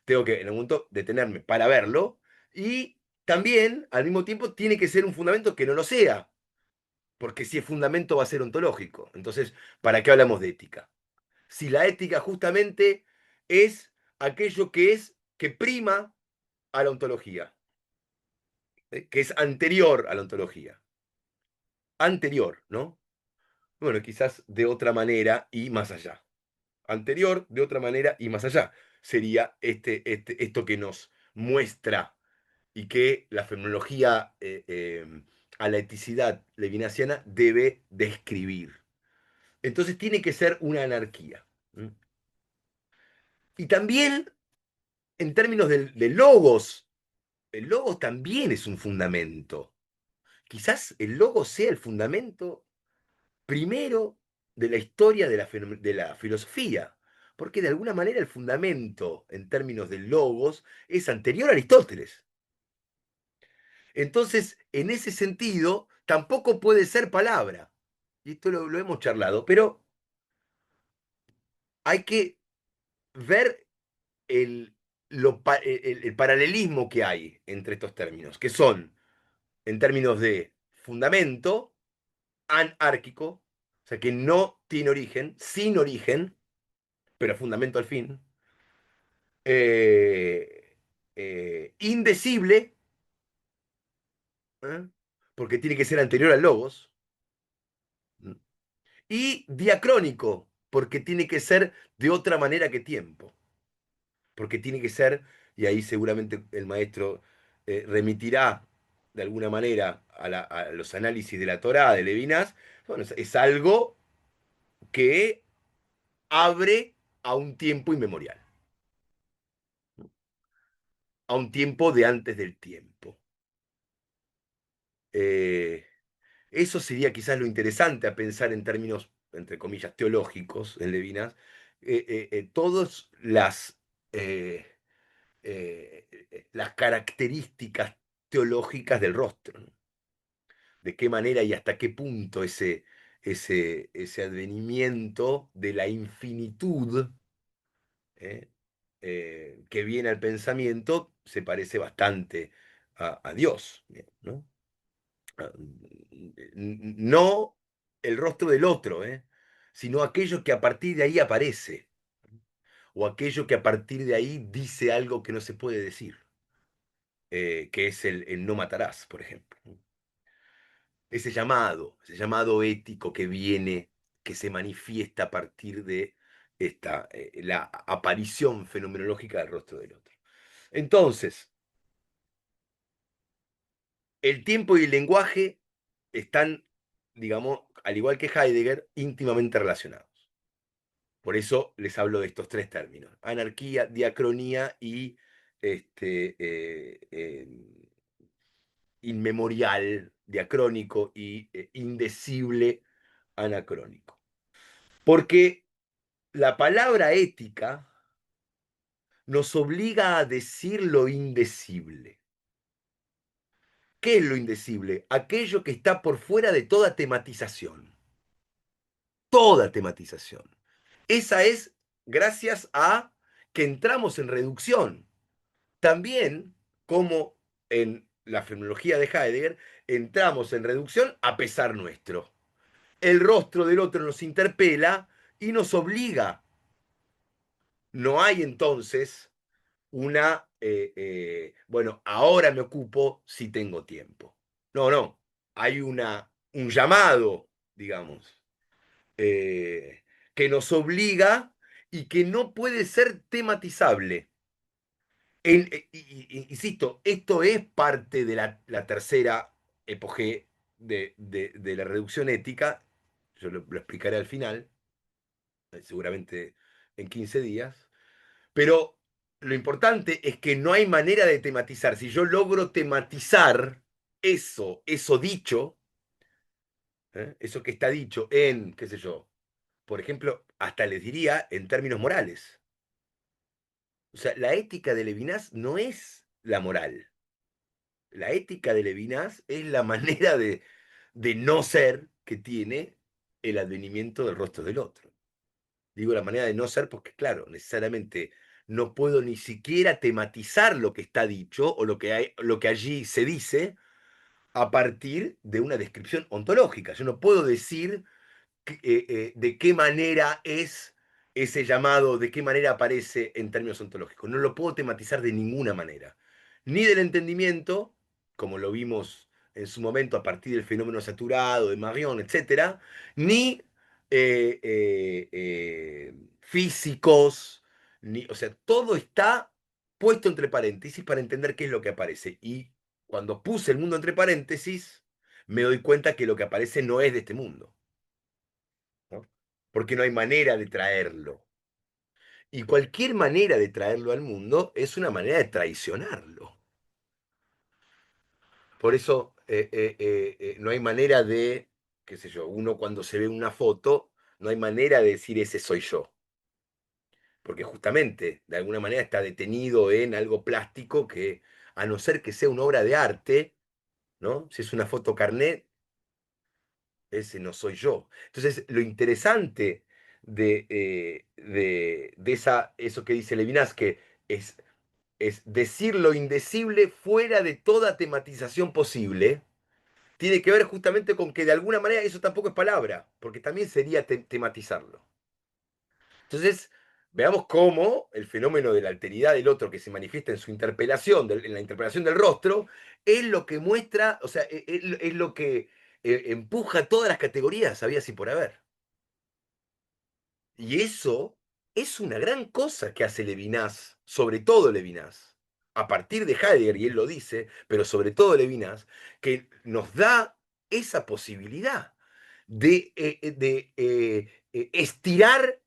tengo que en algún momento detenerme para verlo y también al mismo tiempo tiene que ser un fundamento que no lo sea, porque si es fundamento va a ser ontológico. Entonces, ¿para qué hablamos de ética? Si la ética justamente es aquello que prima a la ontología, que es anterior a la ontología, anterior, ¿no? Bueno, quizás de otra manera y más allá. Anterior, de otra manera y más allá. Sería esto que nos muestra y que la fenomenología a la eticidad levinasiana debe describir. Entonces tiene que ser una anarquía. ¿Mm? Y también en términos del logos, el logos también es un fundamento. Quizás el logos sea el fundamento primero de la historia de la filosofía, porque de alguna manera el fundamento en términos del logos es anterior a Aristóteles. Entonces, en ese sentido, tampoco puede ser palabra. Y esto lo hemos charlado, pero hay que ver el, el paralelismo que hay entre estos términos, que son, en términos de fundamento, anárquico, o sea, que no tiene origen, sin origen, pero fundamento al fin, eh, indecible, ¿eh? Porque tiene que ser anterior al logos, y diacrónico, porque tiene que ser de otra manera que tiempo, porque tiene que ser, y ahí seguramente el maestro remitirá de alguna manera a los análisis de la Torá de Levinas, bueno, es algo que abre a un tiempo inmemorial, a un tiempo de antes del tiempo. Eh, Eso sería quizás lo interesante a pensar en términos, entre comillas, teológicos en Levinas. Todas las características teológicas del rostro, ¿no? De qué manera y hasta qué punto ese advenimiento de la infinitud, ¿eh? Que viene al pensamiento se parece bastante a Dios, ¿no? No el rostro del otro, sino aquello que a partir de ahí aparece, o aquello que a partir de ahí dice algo que no se puede decir, que es el no matarás, por ejemplo. Ese llamado ético que viene, que se manifiesta a partir de la aparición fenomenológica del rostro del otro. Entonces, el tiempo y el lenguaje están, digamos, al igual que Heidegger, íntimamente relacionados. Por eso les hablo de estos tres términos: anarquía, diacronía y este, inmemorial, diacrónico, y indecible, anacrónico. Porque la palabra ética nos obliga a decir lo indecible. ¿Qué es lo indecible? Aquello que está por fuera de toda tematización. Toda tematización. Esa es gracias a que entramos en reducción. También, como en la fenomenología de Heidegger, entramos en reducción a pesar nuestro. El rostro del otro nos interpela y nos obliga. No hay entonces bueno, ahora me ocupo si tengo tiempo. No, no. Hay un llamado, digamos, eh, que nos obliga y que no puede ser tematizable. Insisto, esto es parte de la tercera epogé de la reducción ética. Yo lo explicaré al final, seguramente en 15 días. Pero lo importante es que no hay manera de tematizar. Si yo logro tematizar eso dicho, eso que está dicho en, qué sé yo, por ejemplo, hasta les diría en términos morales. O sea, la ética de Levinas no es la moral. La ética de Levinas es la manera de no ser que tiene el advenimiento del rostro del otro. Digo la manera de no ser porque, claro, necesariamente no puedo ni siquiera tematizar lo que está dicho o lo que allí se dice a partir de una descripción ontológica. Yo no puedo decir de qué manera es ese llamado, de qué manera aparece en términos ontológicos. No lo puedo tematizar de ninguna manera. Ni del entendimiento, como lo vimos en su momento a partir del fenómeno saturado de Marion, etcétera, ni físicos, o sea, todo está puesto entre paréntesis para entender qué es lo que aparece. Y cuando puse el mundo entre paréntesis, me doy cuenta que lo que aparece no es de este mundo, ¿no? porque no hay manera de traerlo. Y cualquier manera de traerlo al mundo es una manera de traicionarlo. Por eso no hay manera de, qué sé yo, uno cuando se ve una foto, no hay manera de decir ese soy yo. Porque justamente, de alguna manera, está detenido en algo plástico que, a no ser que sea una obra de arte, ¿no? Si es una foto carnet, ese no soy yo. Entonces, lo interesante de eso que dice Levinas, que es decir lo indecible fuera de toda tematización posible, tiene que ver justamente con que de alguna manera eso tampoco es palabra, porque también sería tematizarlo. Entonces, veamos cómo el fenómeno de la alteridad del otro que se manifiesta en su interpelación, en la interpelación del rostro, es lo que muestra, o sea, es lo que empuja todas las categorías, había así por haber. Y eso es una gran cosa que hace Levinas, sobre todo Levinas, a partir de Heidegger, y él lo dice, pero sobre todo Levinas, que nos da esa posibilidad de estirar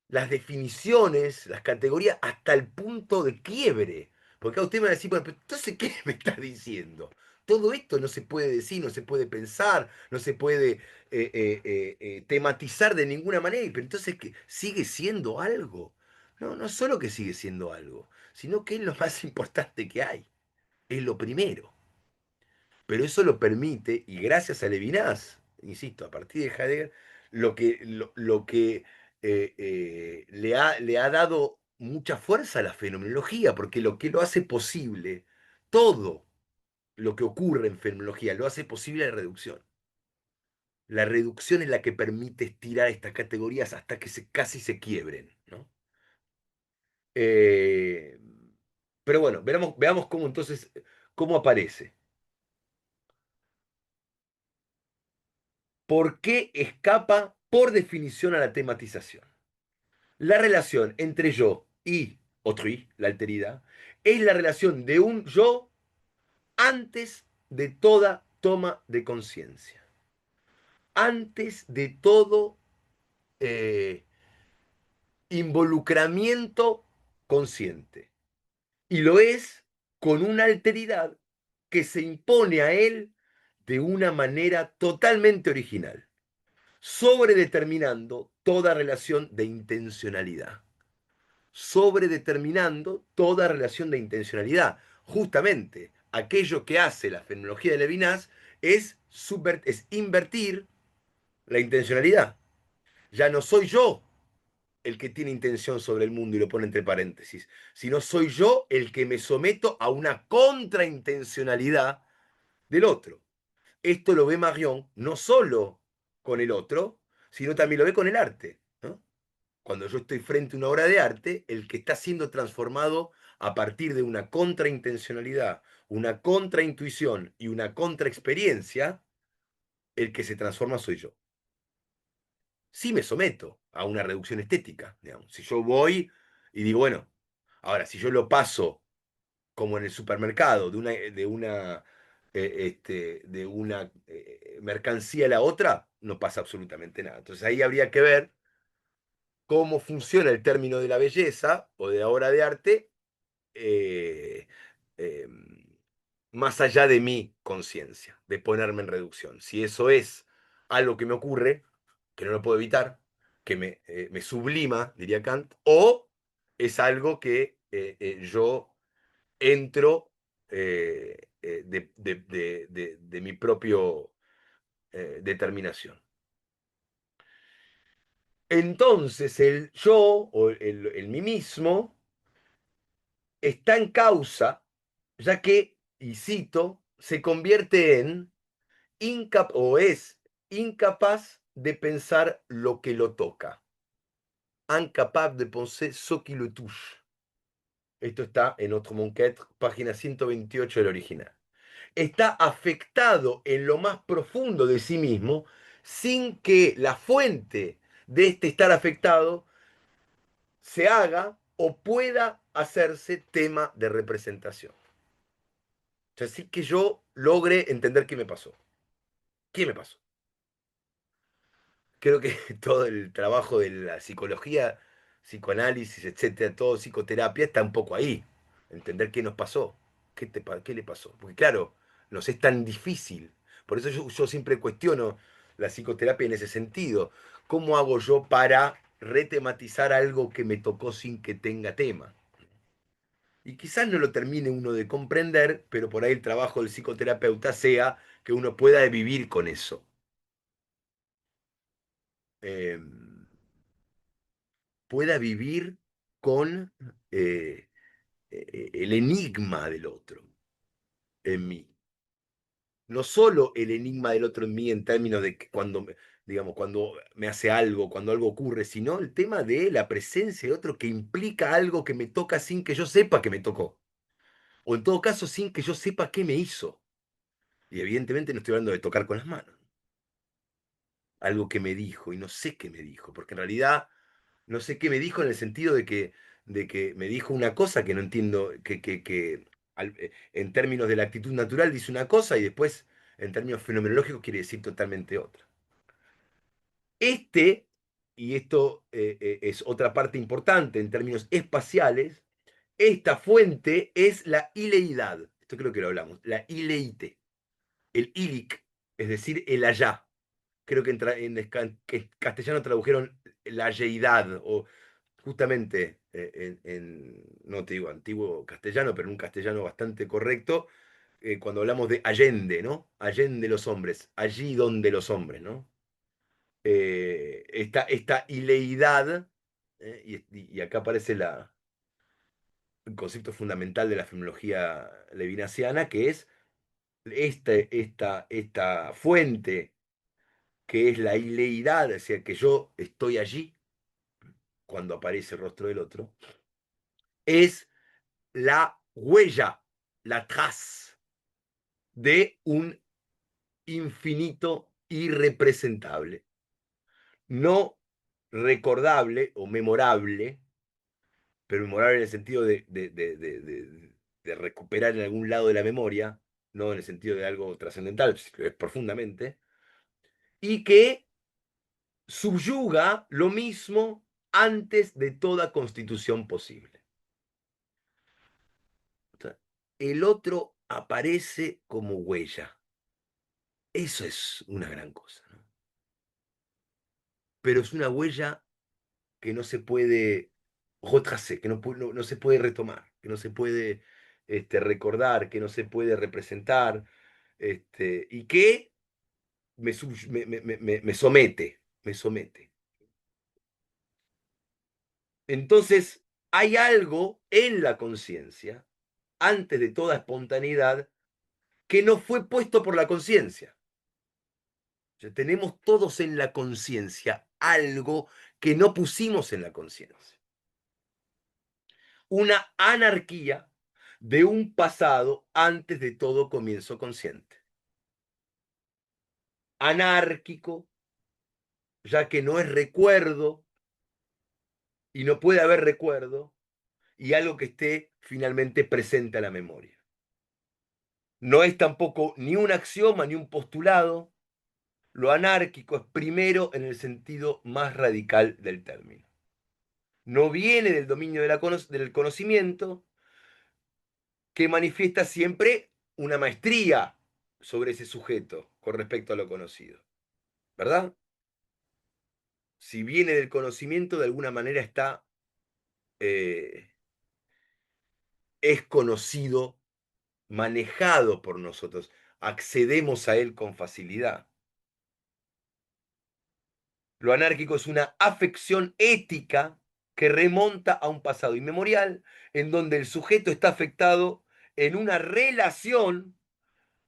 las definiciones, las categorías, hasta el punto de quiebre. Porque a usted me va a decir, bueno, pero entonces, ¿qué me está diciendo? Todo esto no se puede decir, no se puede pensar, no se puede tematizar de ninguna manera. Pero entonces, ¿qué? ¿Sigue siendo algo? No, no solo que sigue siendo algo, sino que es lo más importante que hay. Es lo primero. Pero eso lo permite, y gracias a Levinas, insisto, a partir de Heidegger, lo que le ha dado mucha fuerza a la fenomenología, porque lo que lo hace posible, todo lo que ocurre en fenomenología, lo hace posible la reducción. La reducción es la que permite estirar estas categorías hasta que casi se quiebren, ¿no? Eh, pero bueno, veamos cómo entonces, cómo aparece. ¿Por qué escapa por definición a la tematización? La relación entre yo y autrui, la alteridad, es la relación de un yo antes de toda toma de conciencia, antes de todo eh, involucramiento consciente. Y lo es con una alteridad que se impone a él de una manera totalmente original, sobredeterminando toda relación de intencionalidad. Sobredeterminando toda relación de intencionalidad. Justamente, aquello que hace la fenomenología de Levinas es invertir la intencionalidad. Ya no soy yo el que tiene intención sobre el mundo y lo pone entre paréntesis, sino soy yo el que me someto a una contraintencionalidad del otro. Esto lo ve Marion no solo con el otro, sino también lo ve con el arte, ¿no? Cuando yo estoy frente a una obra de arte, el que está siendo transformado a partir de una contraintencionalidad, una contraintuición y una contraexperiencia, el que se transforma soy yo. Sí me someto a una reducción estética, digamos. Si yo voy y digo, bueno, ahora, si yo lo paso como en el supermercado, de una mercancía a la otra, no pasa absolutamente nada. Entonces ahí habría que ver cómo funciona el término de la belleza o de la obra de arte eh, eh, más allá de mi conciencia, de ponerme en reducción. Si eso es algo que me ocurre, que no lo puedo evitar, que me sublima, diría Kant, o es algo que yo entro de mi propio determinación. Entonces el yo o el mí mismo está en causa, ya que, y cito, se convierte en o es incapaz de pensar lo que lo toca. Incapaz de penser ce qui le touche. Esto está en otro Monquet, página 128 del original. Está afectado en lo más profundo de sí mismo sin que la fuente de este estar afectado se haga o pueda hacerse tema de representación. O sea, sí que yo logre entender qué me pasó. ¿Qué me pasó? creo que todo el trabajo de la psicología, psicoanálisis, etcétera, todo psicoterapia está un poco ahí. Entender qué nos pasó, qué le pasó. Porque claro, nos es tan difícil. Por eso yo siempre cuestiono la psicoterapia en ese sentido. ¿Cómo hago yo para retematizar algo que me tocó sin que tenga tema? Y quizás no lo termine uno de comprender, pero por ahí el trabajo del psicoterapeuta sea que uno pueda vivir con eso. Eh, Pueda vivir con el enigma del otro en mí. No solo el enigma del otro en mí en términos de que digamos, cuando me hace algo, cuando algo ocurre, sino el tema de la presencia de otro que implica algo que me toca sin que yo sepa que me tocó. O en todo caso, sin que yo sepa qué me hizo. Y evidentemente no estoy hablando de tocar con las manos. Algo que me dijo y no sé qué me dijo, porque en realidad no sé qué me dijo en el sentido de que me dijo una cosa que no entiendo, que en términos de la actitud natural dice una cosa y después en términos fenomenológicos quiere decir totalmente otra. Este, y esto es otra parte importante en términos espaciales, esta fuente es la ileidad. Esto creo que lo hablamos, la ileite, el ilic, es decir, el allá. Creo que que castellano tradujeron la yeidad o justamente no te digo antiguo castellano, pero en un castellano bastante correcto, cuando hablamos de Allende, ¿no? Allende los hombres, allí donde los hombres, ¿no? Esta ileidad, y acá aparece el concepto fundamental de la fenomenología levinasiana, que es esta fuente que es la ileidad, o sea, que yo estoy allí cuando aparece el rostro del otro, es la huella, la trace de un infinito irrepresentable, no recordable o memorable, pero memorable en el sentido de recuperar en algún lado de la memoria, no en el sentido de algo trascendental, es profundamente, y que subyuga lo mismo antes de toda constitución posible. El otro aparece como huella. Eso es una gran cosa, ¿no? Pero es una huella que no se puede retracer, que no se puede retomar, que no se puede recordar, que no se puede representar, y que me somete, me somete. Entonces, hay algo en la conciencia, antes de toda espontaneidad, que no fue puesto por la conciencia. O sea, tenemos todos en la conciencia algo que no pusimos en la conciencia. Una anarquía de un pasado antes de todo comienzo consciente. Anárquico, ya que no es recuerdo y no puede haber recuerdo, y algo que esté finalmente presente a la memoria. No es tampoco ni un axioma ni un postulado. Lo anárquico es primero en el sentido más radical del término. No viene del dominio del conocimiento, que manifiesta siempre una maestría sobre ese sujeto con respecto a lo conocido, ¿verdad? Si viene del conocimiento, de alguna manera eh, es conocido, manejado por nosotros, accedemos a él con facilidad. Lo anárquico es una afección ética que remonta a un pasado inmemorial, en donde el sujeto está afectado en una relación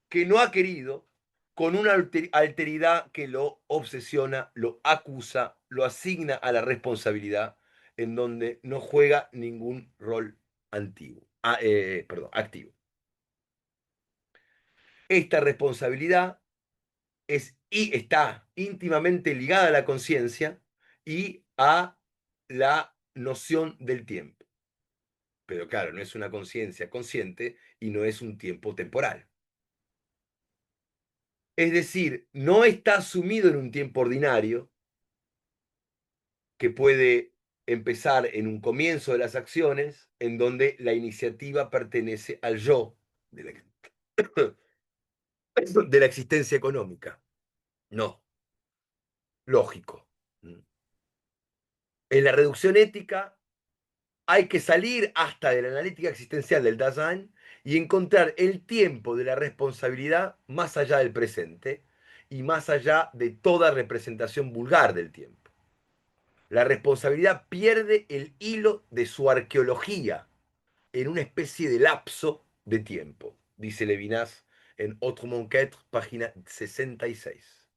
que no ha querido, con una alteridad que lo obsesiona, lo acusa, lo asigna a la responsabilidad, en donde no juega ningún rol activo. Esta responsabilidad y está íntimamente ligada a la conciencia y a la noción del tiempo. Pero claro, no es una conciencia consciente y no es un tiempo temporal. Es decir, no está sumido en un tiempo ordinario, que puede empezar en un comienzo de las acciones, en donde la iniciativa pertenece al yo de la, de la existencia económica. No, lógico. En la reducción ética hay que salir hasta de la analítica existencial del Dasein y encontrar el tiempo de la responsabilidad más allá del presente y más allá de toda representación vulgar del tiempo. La responsabilidad pierde el hilo de su arqueología en una especie de lapso de tiempo, dice Levinas en Autrement qu'être, página 66.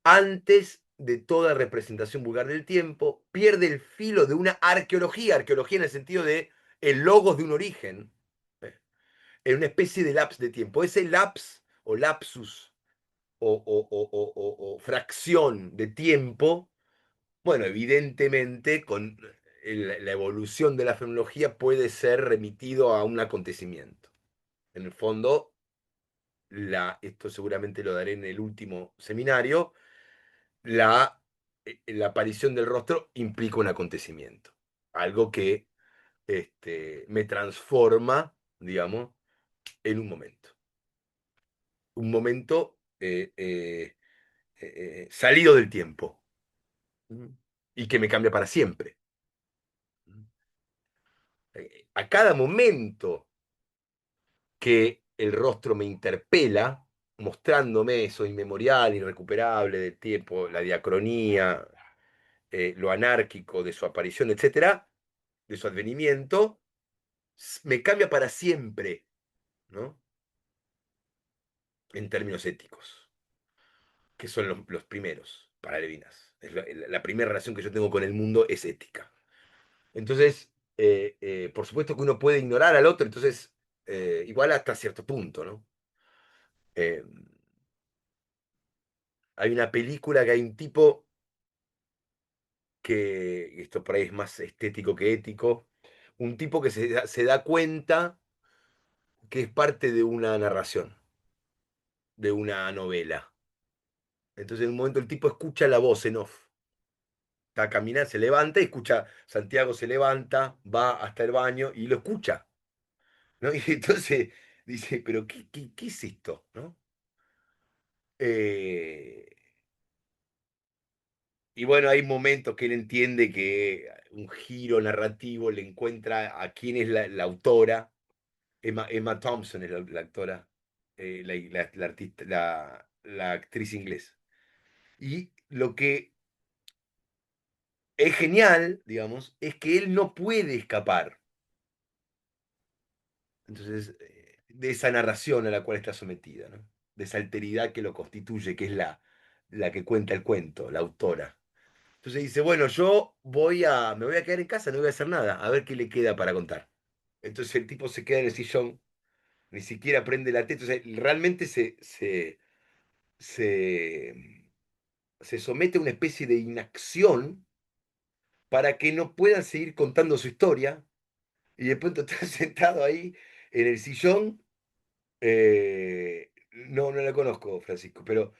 Antes de toda representación vulgar del tiempo, pierde el filo de una arqueología en el sentido de el logos de un origen, en una especie de lapso de tiempo. Ese lapse o lapsus o fracción de tiempo, bueno, evidentemente con la evolución de la fenomenología puede ser remitido a un acontecimiento. En el fondo, esto seguramente lo daré en el último seminario, la, la aparición del rostro implica un acontecimiento, algo que me transforma, digamos, en un momento salido del tiempo y que me cambia para siempre. A cada momento que el rostro me interpela, mostrándome eso inmemorial, irrecuperable del tiempo, la diacronía, lo anárquico de su aparición, etcétera, de su advenimiento, me cambia para siempre, ¿no? En términos éticos, que son los primeros para Levinas. La primera relación que yo tengo con el mundo es ética. Entonces, por supuesto que uno puede ignorar al otro, entonces, igual hasta cierto punto, ¿no? Eh, Hay una película que hay un tipo que, esto por ahí es más estético que ético, un tipo que se da cuenta que es parte de una narración, de una novela. Entonces en un momento el tipo escucha la voz en off. Está caminando, se levanta y escucha, Santiago se levanta, va hasta el baño y lo escucha, ¿no? Y entonces dice, pero ¿qué es esto? ¿No? Eh, y bueno, hay momentos que él entiende que un giro narrativo le encuentra a quién es la autora. Emma Thompson es la actora, la artista, la actriz inglesa. Y lo que es genial, digamos, es que él no puede escapar. Entonces, de esa narración a la cual está sometida, ¿no? De esa alteridad que lo constituye, que es la que cuenta el cuento, la autora. Entonces dice, bueno, me voy a quedar en casa, no voy a hacer nada, a ver qué le queda para contar. Entonces el tipo se queda en el sillón, ni siquiera prende la teta, o sea, realmente se, se somete a una especie de inacción para que no pueda seguir contando su historia y de pronto está sentado ahí en el sillón. No, no la conozco, Francisco, pero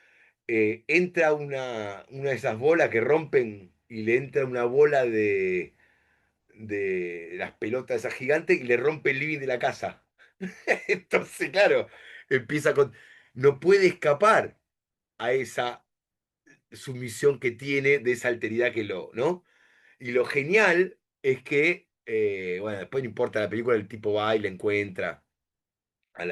entra una de esas bolas que rompen y le entra una bola de las pelotas esas gigantes y le rompe el living de la casa. Entonces, claro, empieza con... No puede escapar a esa sumisión que tiene de esa alteridad que ¿no? Y lo genial es que, bueno, después no importa la película, el tipo va y la encuentra a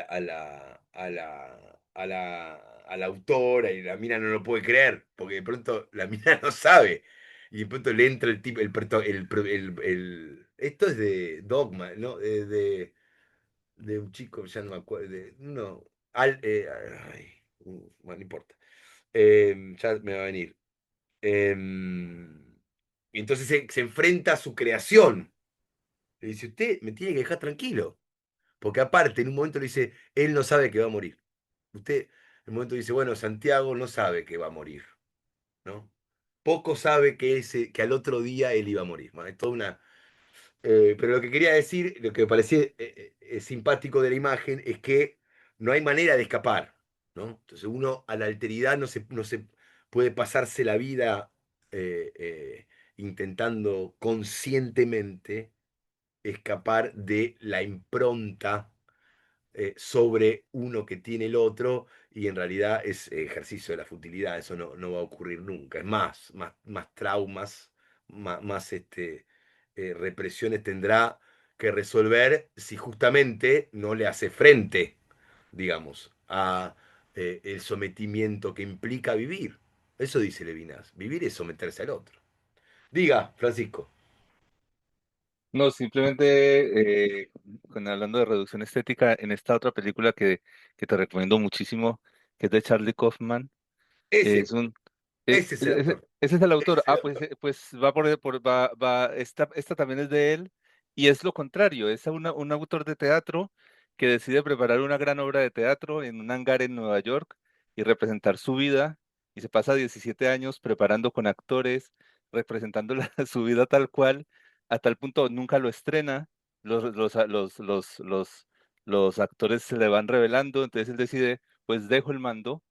la autora y la mina no lo puede creer, porque de pronto la mina no sabe. Y de pronto le entra el tipo, esto es de Dogma, ¿no? De un chico, ya no me acuerdo, no, ay, bueno, no importa. Ya me va a venir. Y entonces se enfrenta a su creación. Le dice, usted me tiene que dejar tranquilo. Porque aparte, en un momento le dice, él no sabe que va a morir. Usted, en un momento dice, bueno, Santiago no sabe que va a morir, ¿no? Poco sabe que al otro día él iba a morir. Bueno, es toda una... pero lo que quería decir, lo que me parecía simpático de la imagen, es que no hay manera de escapar, ¿no? Entonces uno a la alteridad no se puede pasarse la vida eh, eh, intentando conscientemente escapar de la impronta sobre uno que tiene el otro, y en realidad es ejercicio de la futilidad, eso no va a ocurrir nunca. Es más traumas, más represiones tendrá que resolver si justamente no le hace frente, digamos, a el sometimiento que implica vivir. Eso dice Levinas, vivir es someterse al otro. Diga, Francisco. No, simplemente hablando de reducción estética, en esta otra película que te recomiendo muchísimo, que es de Charlie Kaufman, es Ese, un, ese es el autor. ese es el Ese autor. es el Ah, autor. pues va esta también es de él, y es lo contrario, es un autor de teatro que decide preparar una gran obra de teatro en un hangar en Nueva York y representar su vida, y se pasa 17 años preparando con actores, representando su vida tal cual, a tal punto nunca lo estrena, los actores se le van revelando, entonces él decide, pues dejo el mando,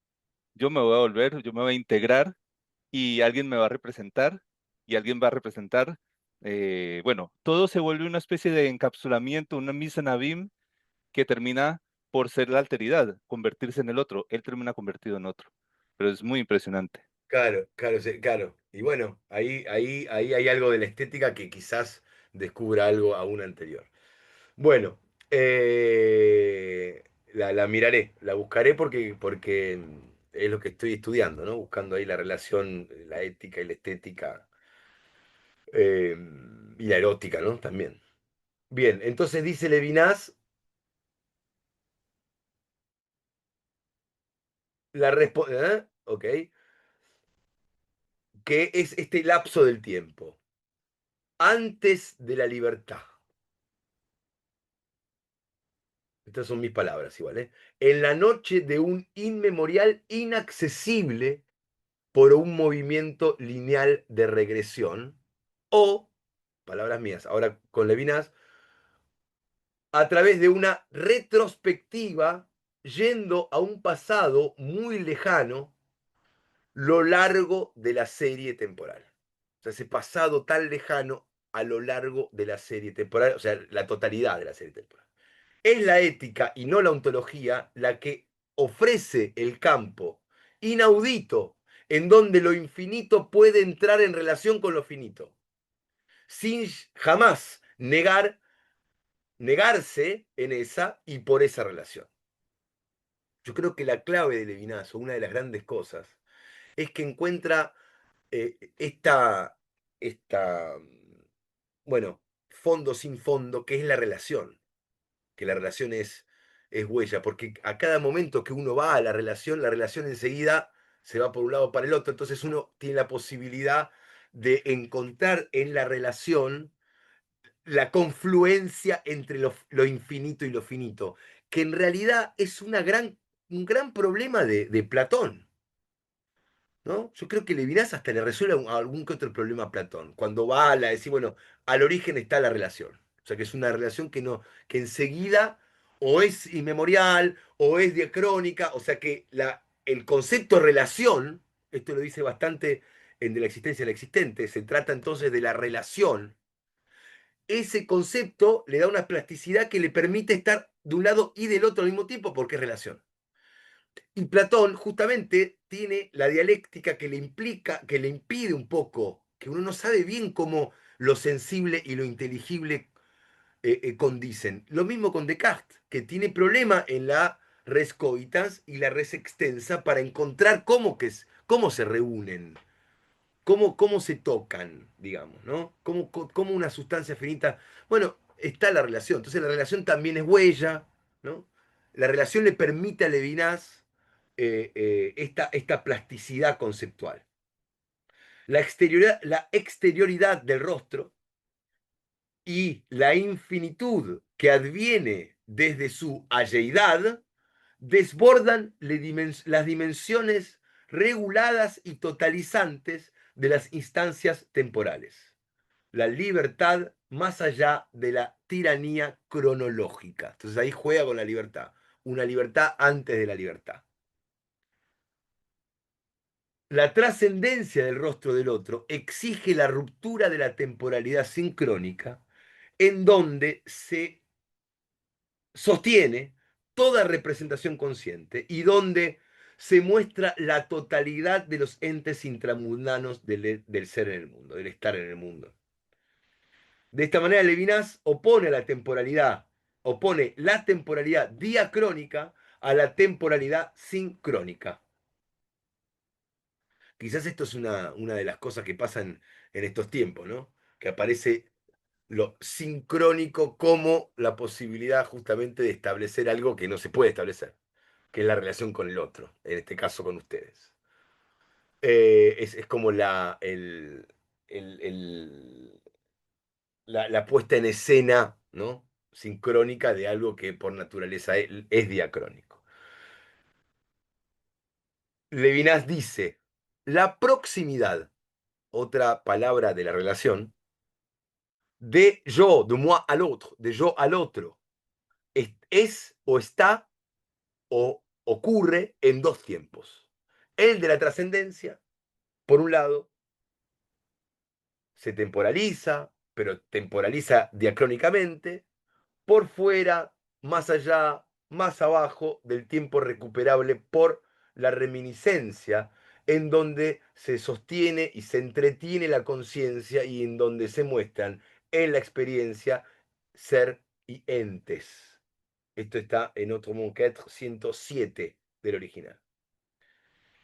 yo me voy a volver, yo me voy a integrar y alguien me va a representar y alguien va a representar, bueno, todo se vuelve una especie de encapsulamiento, una mise en abim que termina por ser la alteridad, convertirse en el otro. Él termina convertido en otro, pero es muy impresionante. Claro, claro, sí, claro. Y bueno, ahí hay algo de la estética que quizás descubra algo aún anterior. Bueno, la miraré, la buscaré porque es lo que estoy estudiando, ¿no? Buscando ahí la relación, la ética y la estética, eh, y la erótica, ¿no? También. Bien, entonces dice Levinas, Ok, que es este lapso del tiempo, antes de la libertad. Estas son mis palabras igual, ¿eh? En la noche de un inmemorial inaccesible por un movimiento lineal de regresión, o, palabras mías, ahora con Levinas, a través de una retrospectiva yendo a un pasado muy lejano, lo largo de la serie temporal. O sea, ese pasado tan lejano a lo largo de la serie temporal, o sea, la totalidad de la serie temporal. Es la ética y no la ontología la que ofrece el campo inaudito en donde lo infinito puede entrar en relación con lo finito, sin jamás negarse en esa y por esa relación. Yo creo que la clave de Levinazo, una de las grandes cosas, es que encuentra esta, bueno, fondo sin fondo, que es la relación, que la relación es huella, porque a cada momento que uno va a la relación enseguida se va por un lado para el otro, entonces uno tiene la posibilidad de encontrar en la relación la confluencia entre lo infinito y lo finito, que en realidad es un gran problema de Platón. ¿No? Yo creo que Levinas hasta le resuelve algún que otro problema a Platón. Cuando va a decir, bueno, al origen está la relación. O sea, que es una relación que enseguida o es inmemorial o es diacrónica. O sea, que el concepto relación, esto lo dice bastante en De la existencia del existente, se trata entonces de la relación. Ese concepto le da una plasticidad que le permite estar de un lado y del otro al mismo tiempo porque es relación. Y Platón justamente tiene la dialéctica que le implica, que le impide un poco, que uno no sabe bien cómo lo sensible y lo inteligible condicen. Lo mismo con Descartes, que tiene problema en la res coitas y la res extensa para encontrar cómo se reúnen, cómo se tocan, digamos, ¿no? Cómo una sustancia finita. Bueno, está la relación. Entonces la relación también es huella, ¿no? La relación le permite a Levinas esta plasticidad conceptual. La exterioridad del rostro y la infinitud que adviene desde su alleidad desbordan las dimensiones reguladas y totalizantes de las instancias temporales. La libertad más allá de la tiranía cronológica. Entonces ahí juega con la libertad. Una libertad antes de la libertad. La trascendencia del rostro del otro exige la ruptura de la temporalidad sincrónica en donde se sostiene toda representación consciente y donde se muestra la totalidad de los entes intramundanos del ser en el mundo, del estar en el mundo. De esta manera, Levinas opone la temporalidad diacrónica a la temporalidad sincrónica. Quizás esto es una de las cosas que pasan en estos tiempos, ¿no? Que aparece lo sincrónico como la posibilidad justamente de establecer algo que no se puede establecer, que es la relación con el otro, en este caso con ustedes. Es como el- el- la puesta en escena, ¿no? Sincrónica de algo que por naturaleza es diacrónico. Levinas dice, la proximidad, otra palabra de la relación, de yo, de moi al otro, de yo al otro, es o está o ocurre en dos tiempos. El de la trascendencia, por un lado, se temporaliza, pero temporaliza diacrónicamente, por fuera, más allá, más abajo del tiempo recuperable por la reminiscencia, en donde se sostiene y se entretiene la conciencia y en donde se muestran en la experiencia ser y entes. Esto está en otro Monquet 107 del original.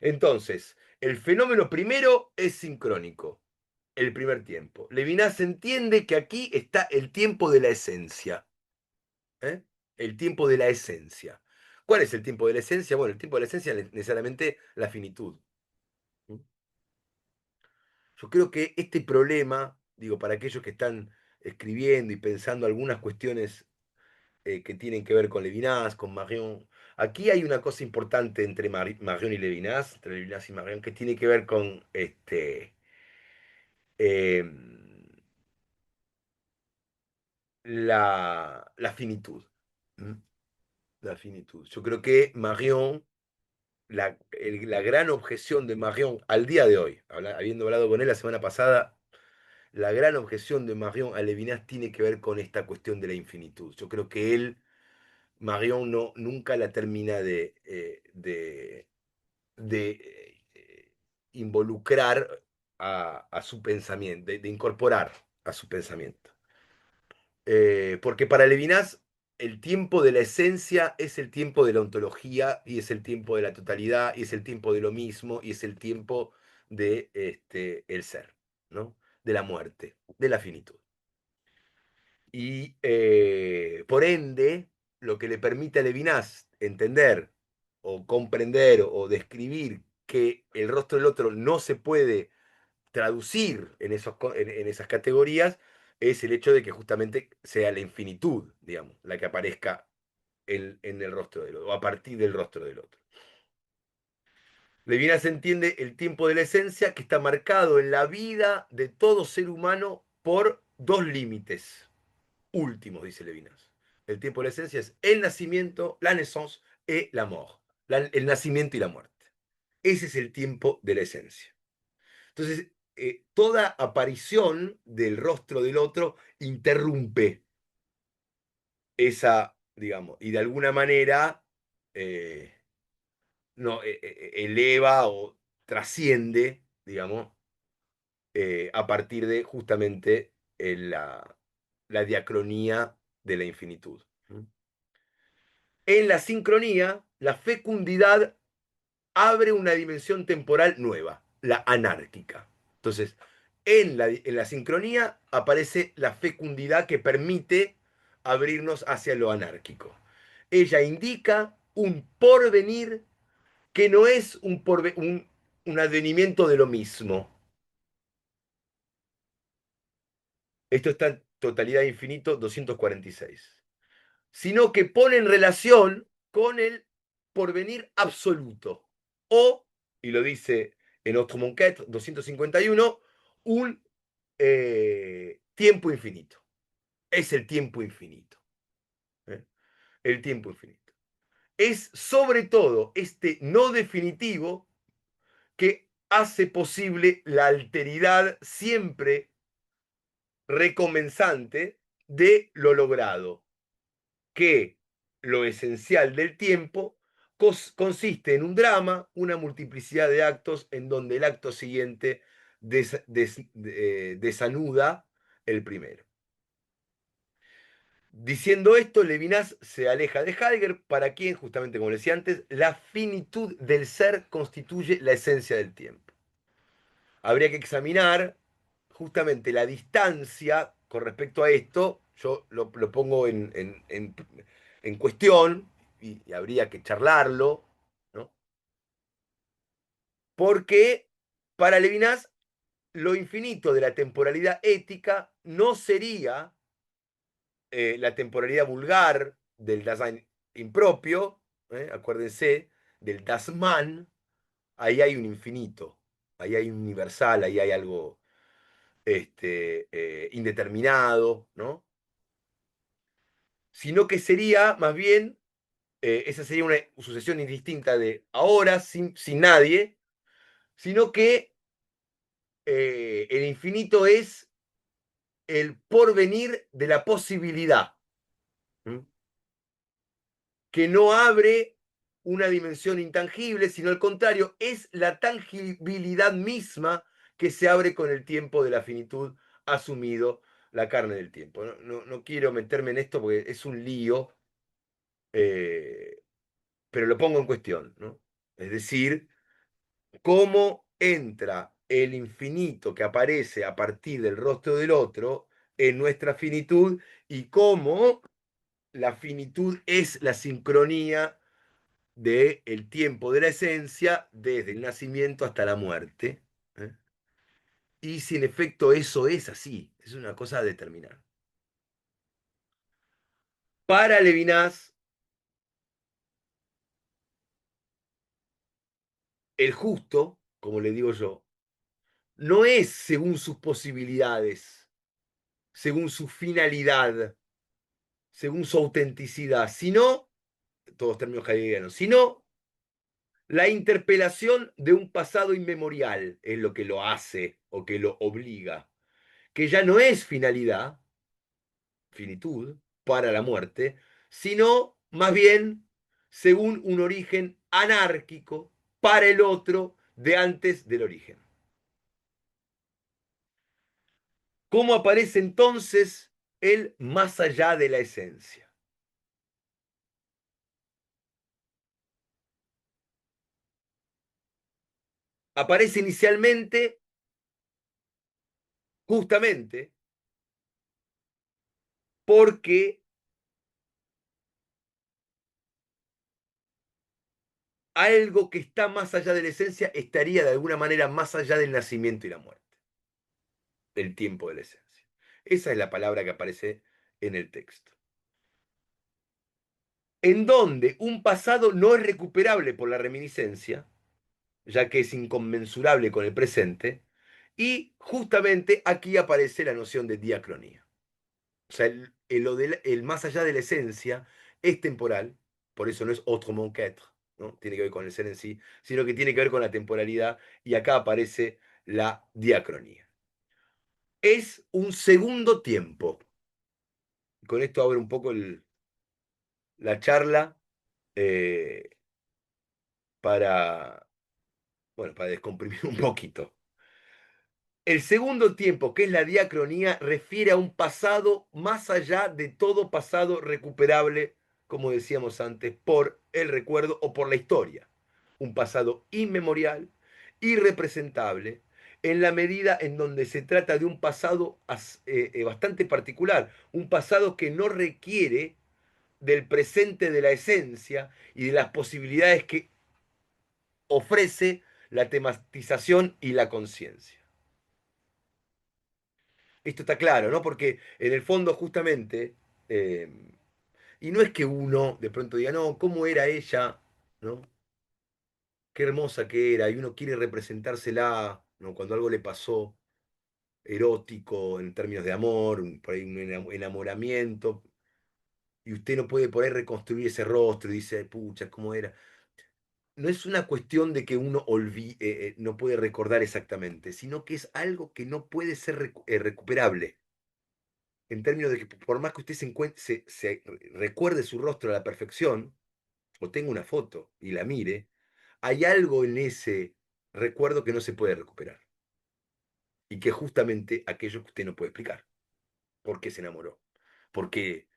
Entonces, el fenómeno primero es sincrónico, el primer tiempo. Levinas entiende que aquí está el tiempo de la esencia. ¿Eh? El tiempo de la esencia. ¿Cuál es el tiempo de la esencia? Bueno, el tiempo de la esencia es necesariamente la finitud. ¿Mm? Yo creo que este problema, digo, para aquellos que están escribiendo y pensando algunas cuestiones que tienen que ver con Levinas, con Marion, aquí hay una cosa importante entre Marion y Levinas, entre Levinas y Marion, que tiene que ver con eh, la finitud. ¿Mm? La finitud. Yo creo que Marion la gran objeción de Marion al día de hoy, habiendo hablado con él la semana pasada, la gran objeción de Marion a Levinas tiene que ver con esta cuestión de la infinitud. Yo creo que Marion, nunca la termina de involucrar a su pensamiento, de incorporar a su pensamiento. Porque para Levinas el tiempo de la esencia es el tiempo de la ontología y es el tiempo de la totalidad y es el tiempo de lo mismo y es el tiempo de el ser, ¿no? De la muerte, de la finitud. Y por ende, lo que le permite a Levinas entender o comprender o describir que el rostro del otro no se puede traducir en esas categorías es el hecho de que justamente sea la infinitud, digamos, la que aparezca en el rostro del otro, o a partir del rostro del otro. Levinas entiende el tiempo de la esencia que está marcado en la vida de todo ser humano por dos límites últimos, dice Levinas. El tiempo de la esencia es el nacimiento, la naissance et la mort, el nacimiento y la muerte. Ese es el tiempo de la esencia. Entonces, toda aparición del rostro del otro interrumpe esa, digamos, y de alguna manera eh, no, eleva o trasciende, digamos, a partir de justamente la diacronía de la infinitud. En la sincronía, la fecundidad abre una dimensión temporal nueva, la anárquica. Entonces, en la sincronía aparece la fecundidad que permite abrirnos hacia lo anárquico. Ella indica un porvenir que no es un advenimiento de lo mismo. Esto está en Totalidad Infinito 246. Sino que pone en relación con el porvenir absoluto. O, y lo dice en otro Monquet 251, un tiempo infinito. Es el tiempo infinito. ¿Eh? El tiempo infinito. Es sobre todo este no definitivo que hace posible la alteridad siempre recomenzante de lo logrado, que lo esencial del tiempo consiste en un drama, una multiplicidad de actos en donde el acto siguiente desanuda el primero. Diciendo esto, Levinas se aleja de Heidegger, para quien, justamente como le decía antes, la finitud del ser constituye la esencia del tiempo. Habría que examinar justamente la distancia con respecto a esto, yo lo pongo en cuestión y habría que charlarlo, ¿no? Porque para Levinas lo infinito de la temporalidad ética no sería la temporalidad vulgar del Dasein impropio, acuérdense, del Das Man, ahí hay un infinito, ahí hay un universal, ahí hay algo indeterminado, ¿no? Sino que sería más bien, esa sería una sucesión indistinta de ahora, sin nadie, sino que el infinito es el porvenir de la posibilidad. ¿Mm? Que no abre una dimensión intangible, sino al contrario, es la tangibilidad misma que se abre con el tiempo de la finitud asumido, la carne del tiempo. No quiero meterme en esto porque es un lío, eh, pero lo pongo en cuestión, ¿no? Es decir, cómo entra el infinito que aparece a partir del rostro del otro en nuestra finitud y cómo la finitud es la sincronía del tiempo de la esencia desde el nacimiento hasta la muerte. ¿Eh? Y si en efecto eso es así, es una cosa a determinar. Para Levinas, el justo, como le digo yo, no es según sus posibilidades, según su finalidad, según su autenticidad, sino, todos términos heideggerianos, sino la interpelación de un pasado inmemorial es lo que lo hace o que lo obliga, que ya no es finalidad, finitud, para la muerte, sino más bien según un origen anárquico para el otro de antes del origen. ¿Cómo aparece entonces el más allá de la esencia? Aparece inicialmente justamente porque algo que está más allá de la esencia estaría de alguna manera más allá del nacimiento y la muerte, del tiempo de la esencia. Esa es la palabra que aparece en el texto. En donde un pasado no es recuperable por la reminiscencia, ya que es inconmensurable con el presente, y justamente aquí aparece la noción de diacronía. O sea, el más allá de la esencia es temporal, por eso no es autrement qu'être, ¿no? Tiene que ver con el ser en sí, sino que tiene que ver con la temporalidad, y acá aparece la diacronía. Es un segundo tiempo. Con esto abre un poco la charla eh, para, bueno, para descomprimir un poquito. El segundo tiempo, que es la diacronía, refiere a un pasado más allá de todo pasado recuperable, como decíamos antes, por el recuerdo o por la historia. Un pasado inmemorial, irrepresentable, en la medida en donde se trata de un pasado bastante particular, un pasado que no requiere del presente de la esencia y de las posibilidades que ofrece la tematización y la conciencia. Esto está claro, ¿no? Porque en el fondo justamente, y no es que uno de pronto diga, no, ¿cómo era ella? ¿No? Qué hermosa que era, y uno quiere representársela, ¿no? Cuando algo le pasó erótico en términos de amor, por ahí un enamoramiento, y usted no puede por ahí reconstruir ese rostro y dice, pucha, ¿cómo era? no es una cuestión de que uno no puede recordar exactamente, sino que es algo que no puede ser recuperable. En términos de que por más que usted se recuerde su rostro a la perfección, o tenga una foto y la mire, hay algo en ese recuerdo que no se puede recuperar. Y que es justamente aquello que usted no puede explicar. ¿Por qué se enamoró? ¿Por qué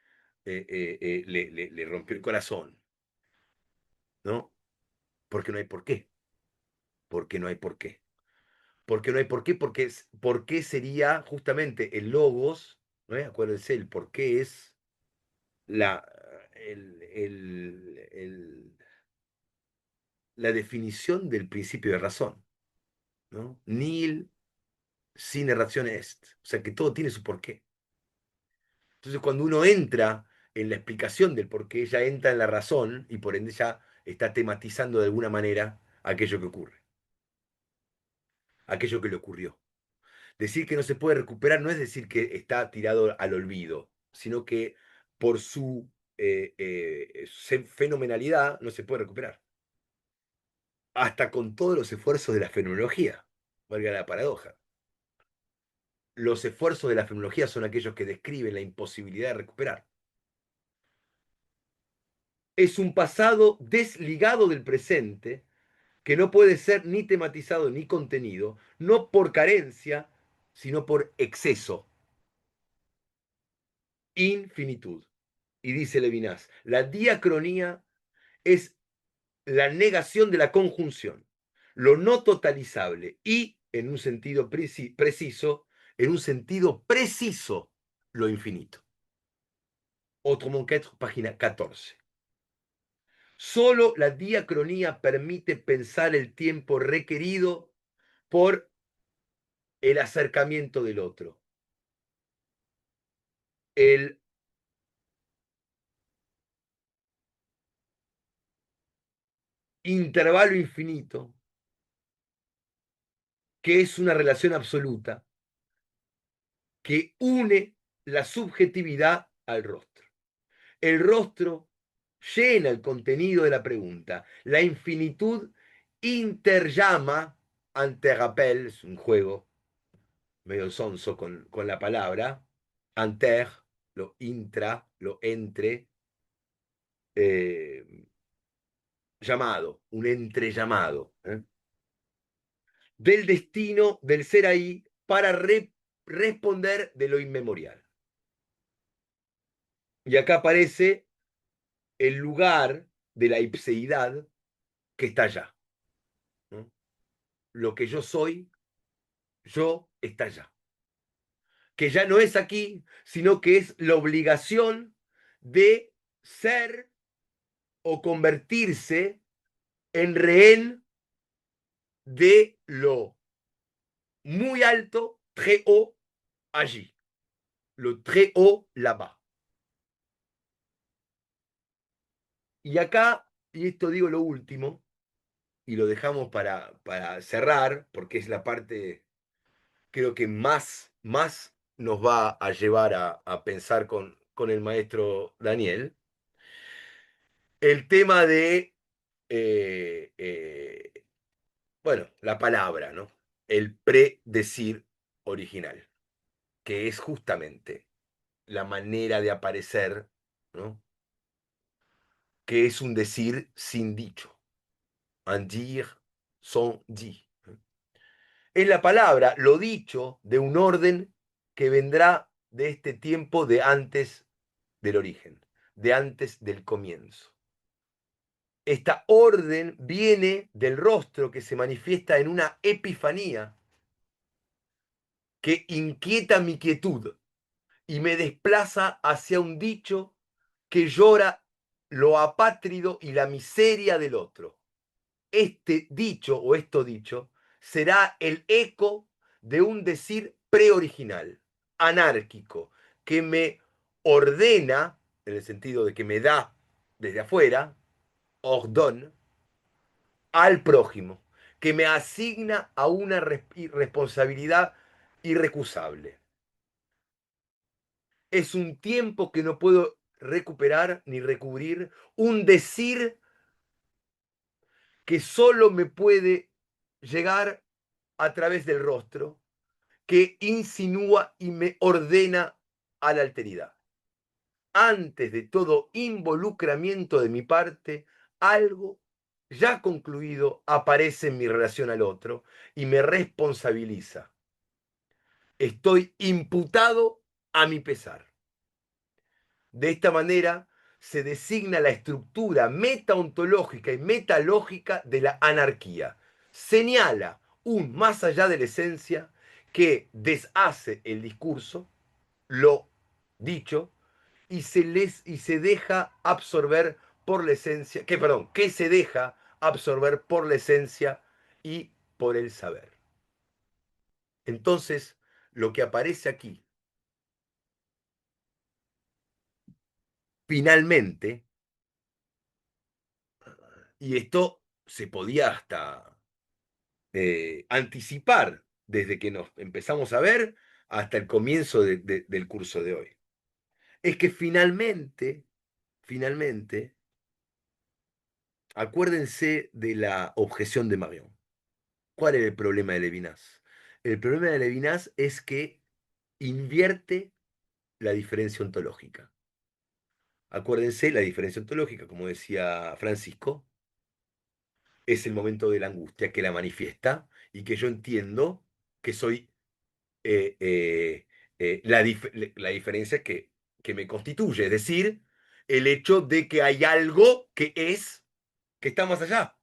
le rompió el corazón? ¿No? Porque no hay por qué. Porque no hay por qué. Porque no hay por qué, por qué sería justamente el logos, ¿no? Acuérdense, el por qué es la, la definición del principio de razón, ¿no? Nil sin razón est, o sea que todo tiene su porqué. Entonces cuando uno entra en la explicación del porqué, ya entra en la razón y por ende ya está tematizando de alguna manera aquello que ocurre, aquello que le ocurrió. Decir que no se puede recuperar no es decir que está tirado al olvido, sino que por su fenomenalidad no se puede recuperar. Hasta con todos los esfuerzos de la fenomenología, valga la paradoja. Los esfuerzos de la fenomenología son aquellos que describen la imposibilidad de recuperar. Es un pasado desligado del presente que no puede ser ni tematizado ni contenido, no por carencia, sino por exceso, infinitud. Y dice Levinas, la diacronía es la negación de la conjunción, lo no totalizable y, en un sentido preciso, en un sentido preciso, lo infinito. Autrement qu'être, página 14. Solo la diacronía permite pensar el tiempo requerido por el acercamiento del otro, el intervalo infinito, que es una relación absoluta, que une la subjetividad al rostro. El rostro llena el contenido de la pregunta. La infinitud interllama, interrapel, es un juego medio sonso con la palabra, inter, lo intra, lo entre, eh, llamado, un entrellamado, del destino del ser ahí para responder de lo inmemorial. Y acá aparece el lugar de la ipseidad que está allá, ¿no? Lo que yo soy, yo está allá. Que ya no es aquí, sino que es la obligación de ser o convertirse en rehén de lo muy alto, très haut, allí. Lo très haut là-bas. Y acá, y esto digo lo último, y lo dejamos para cerrar, porque es la parte, creo que más nos va a llevar a pensar con el maestro Daniel, el tema de, eh, eh, bueno, la palabra, ¿no? El predecir original, que es justamente la manera de aparecer, ¿no? Que es un decir sin dicho, un dire sans dit. Es la palabra, lo dicho, de un orden que vendrá de este tiempo de antes del origen, de antes del comienzo. Esta orden viene del rostro que se manifiesta en una epifanía que inquieta mi quietud y me desplaza hacia un dicho que llora lo apátrido y la miseria del otro. Este dicho o esto dicho será el eco de un decir preoriginal, anárquico, que me ordena, en el sentido de que me da desde afuera, ordon, al prójimo, que me asigna a una responsabilidad irrecusable. Es un tiempo que no puedo recuperar ni recubrir, un decir que solo me puede llegar a través del rostro, que insinúa y me ordena a la alteridad. Antes de todo involucramiento de mi parte, algo ya concluido aparece en mi relación al otro y me responsabiliza. Estoy imputado a mi pesar. De esta manera se designa la estructura metaontológica y metalógica de la anarquía. Señala un más allá de la esencia que deshace el discurso, lo dicho, y se deja absorber por la esencia, que se deja absorber por la esencia y por el saber. Entonces, lo que aparece aquí, finalmente, y esto se podía hasta anticipar desde que nos empezamos a ver hasta el comienzo del curso de hoy, es que finalmente, acuérdense de la objeción de Marion. ¿Cuál es el problema de Levinas? El problema de Levinas es que invierte la diferencia ontológica. Acuérdense, la diferencia ontológica, como decía Francisco, es el momento de la angustia que la manifiesta y que yo entiendo que soy eh, eh, la diferencia que me constituye, es decir, el hecho de que hay algo que está más allá,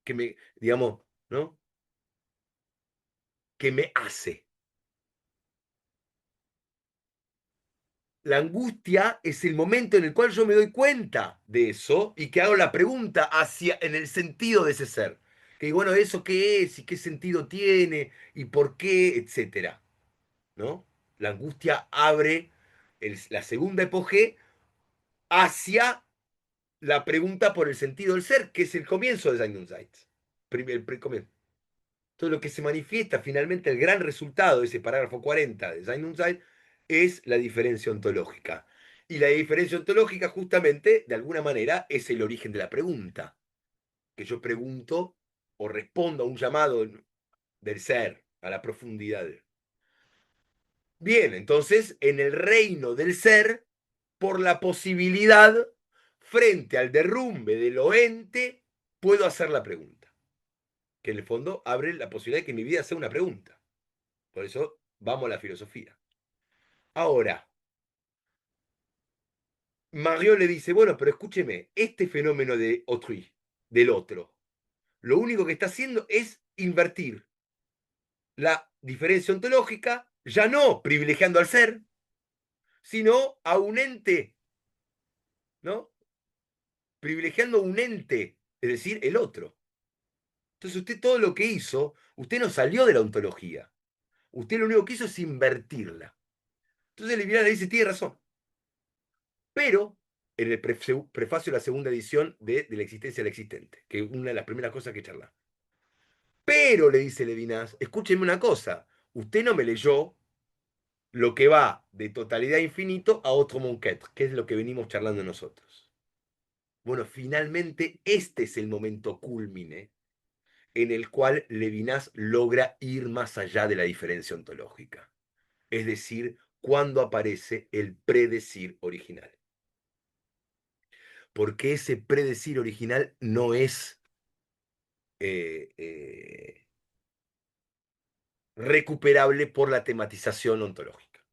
que me, digamos, ¿no? Que me hace. La angustia es el momento en el cual yo me doy cuenta de eso y que hago la pregunta en el sentido de ese ser. Que digo, bueno, ¿eso qué es? ¿Y qué sentido tiene? ¿Y por qué? Etcétera. ¿No? La angustia abre la segunda epogé hacia la pregunta por el sentido del ser, que es el comienzo de Sein und Sein. Comienzo. Todo lo que se manifiesta finalmente, el gran resultado de ese parágrafo 40 de Sein und Sein es la diferencia ontológica. Y la diferencia ontológica, justamente, de alguna manera, es el origen de la pregunta. Que yo pregunto o respondo a un llamado del ser, a la profundidad. Bien, entonces, en el reino del ser, por la posibilidad, frente al derrumbe de lo ente, puedo hacer la pregunta. Que en el fondo abre la posibilidad de que mi vida sea una pregunta. Por eso vamos a la filosofía. Ahora, Mario le dice, bueno, pero escúcheme, este fenómeno de autrui, del otro, lo único que está haciendo es invertir la diferencia ontológica, ya no privilegiando al ser, sino a un ente, ¿no? Privilegiando un ente, es decir, el otro. Entonces usted todo lo que hizo, usted no salió de la ontología. Usted lo único que hizo es invertirla. Entonces Levinas le dice, tiene razón. Pero en el prefacio de la segunda edición de La existencia del existente, que es una de las primeras cosas que charla. Pero, le dice Levinas, escúcheme una cosa, usted no me leyó lo que va de totalidad a infinito a otro Monquet, que es lo que venimos charlando nosotros. Bueno, finalmente este es el momento cúlmine en el cual Levinas logra ir más allá de la diferencia ontológica. Es decir, cuando aparece el predecir original. Porque ese predecir original no es eh, eh, recuperable por la tematización ontológica.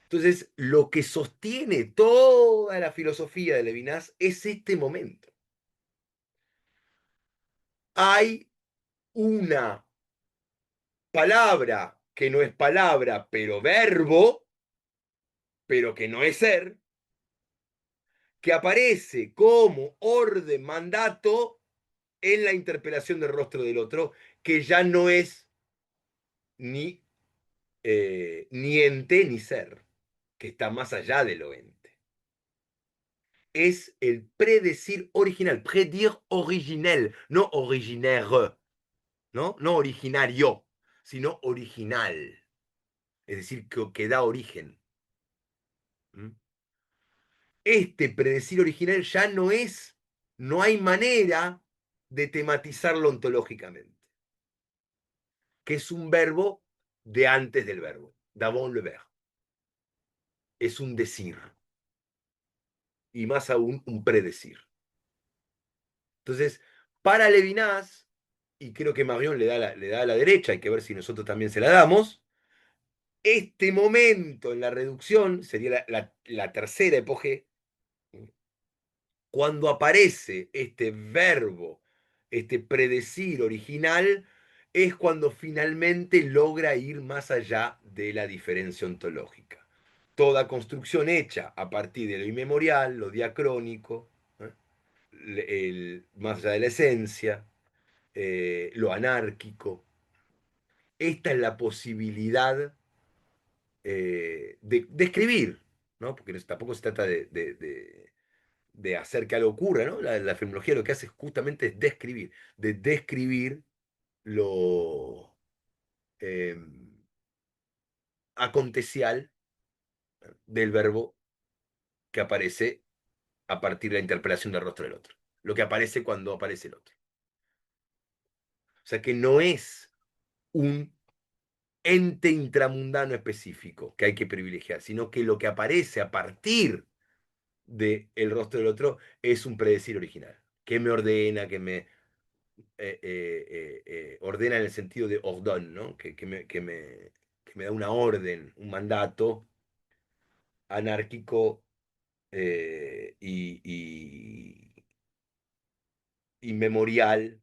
Entonces, lo que sostiene toda la filosofía de Levinas es este momento. Hay una palabra que no es palabra, pero verbo, pero que no es ser, que aparece como orden, mandato en la interpelación del rostro del otro, que ya no es ni, ni ente ni ser, que está más allá de lo ente. Es el predecir original, prédire originel, no originaire, ¿no? No originario, sino original, es decir, que da origen. ¿Mm? Este predecir original ya no es, no hay manera de tematizarlo ontológicamente, que es un verbo de antes del verbo, d'avant le verbe, es un decir, y más aún un predecir. Entonces, para Levinas, y creo que Marion le da a la derecha, hay que ver si nosotros también se la damos, este momento en la reducción sería la tercera epoge, cuando aparece este verbo, este predecir original, es cuando finalmente logra ir más allá de la diferencia ontológica. Toda construcción hecha a partir de lo inmemorial, lo diacrónico, ¿eh? Más allá de la esencia, lo anárquico. Esta es la posibilidad de escribir, ¿no? Porque tampoco se trata de hacer que algo ocurra, ¿no? La fenomenología lo que hace justamente es describir, de describir lo eh, acontecial del verbo que aparece a partir de la interpelación del rostro del otro, lo que aparece cuando aparece el otro. O sea que no es un ente intramundano específico que hay que privilegiar, sino que lo que aparece a partir del rostro del otro es un predecir original, que me ordena, que me ordena en el sentido de ordón, ¿no? Que me da una orden, un mandato anárquico inmemorial,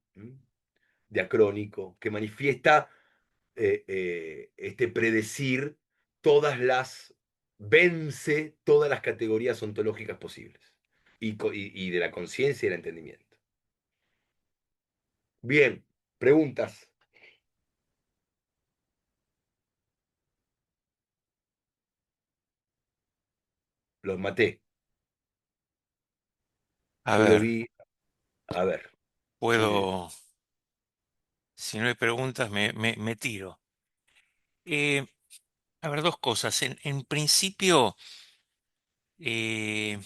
diacrónico, que manifiesta este predecir todas las, vence todas las categorías ontológicas posibles y de la conciencia y el entendimiento. Bien, preguntas. Los maté. A Yo lo ver, vi. A ver. eh, puedo, si no hay preguntas, me tiro. Eh, a ver, dos cosas. En principio, eh,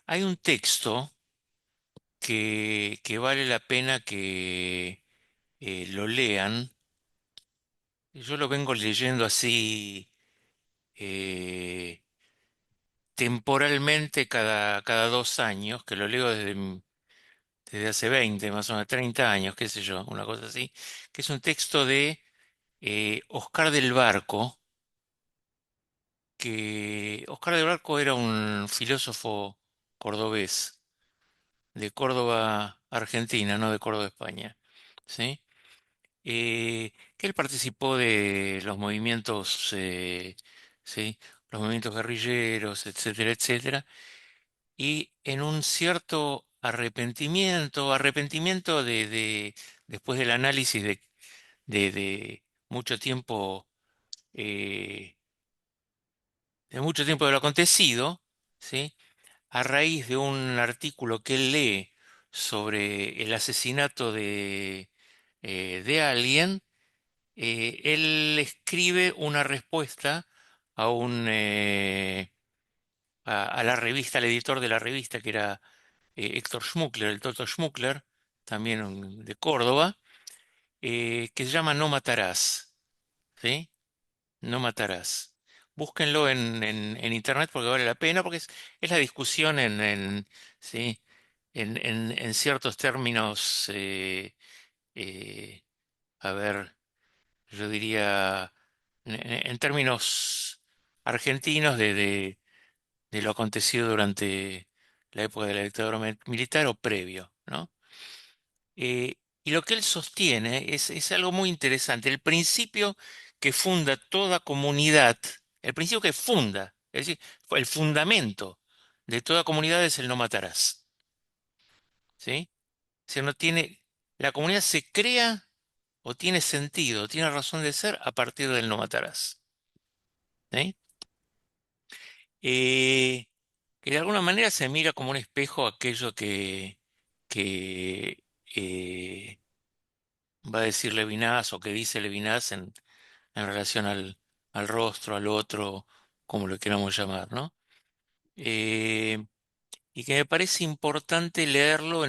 hay un texto que vale la pena que lo lean. Yo lo vengo leyendo así eh, temporalmente cada 2 años, que lo leo desde hace 20 más o menos 30 años, qué sé yo, una cosa así, que es un texto de Oscar del Barco, que Oscar del Barco era un filósofo cordobés, de Córdoba, Argentina, no de Córdoba, España, ¿sí? Que él participó de los movimientos, ¿sí? Los movimientos guerrilleros, etcétera, etcétera, y en un cierto arrepentimiento después del análisis de mucho tiempo, eh, de mucho tiempo de lo acontecido, ¿sí? A raíz de un artículo que él lee sobre el asesinato de alguien, él escribe una respuesta a a la revista, al editor de la revista, que era Héctor Schmuckler, el Toto Schmuckler, también de Córdoba, que se llama No matarás, ¿sí? No matarás. Búsquenlo en internet porque vale la pena, porque es la discusión ¿sí? En ciertos términos, eh, a ver, yo diría, en términos argentinos de lo acontecido durante la época de la dictadura militar o previo, ¿no? Y lo que él sostiene es algo muy interesante. El principio que funda toda comunidad, el principio que funda, es decir, el fundamento de toda comunidad es el no matarás. ¿Sí? Si no tiene, la comunidad se crea o tiene sentido, tiene razón de ser a partir del no matarás. ¿Sí? Eh, que de alguna manera se mira como un espejo aquello que va a decir Levinas o que dice Levinas en relación al rostro, al otro, como lo queramos llamar, ¿no? Eh, y que me parece importante leerlo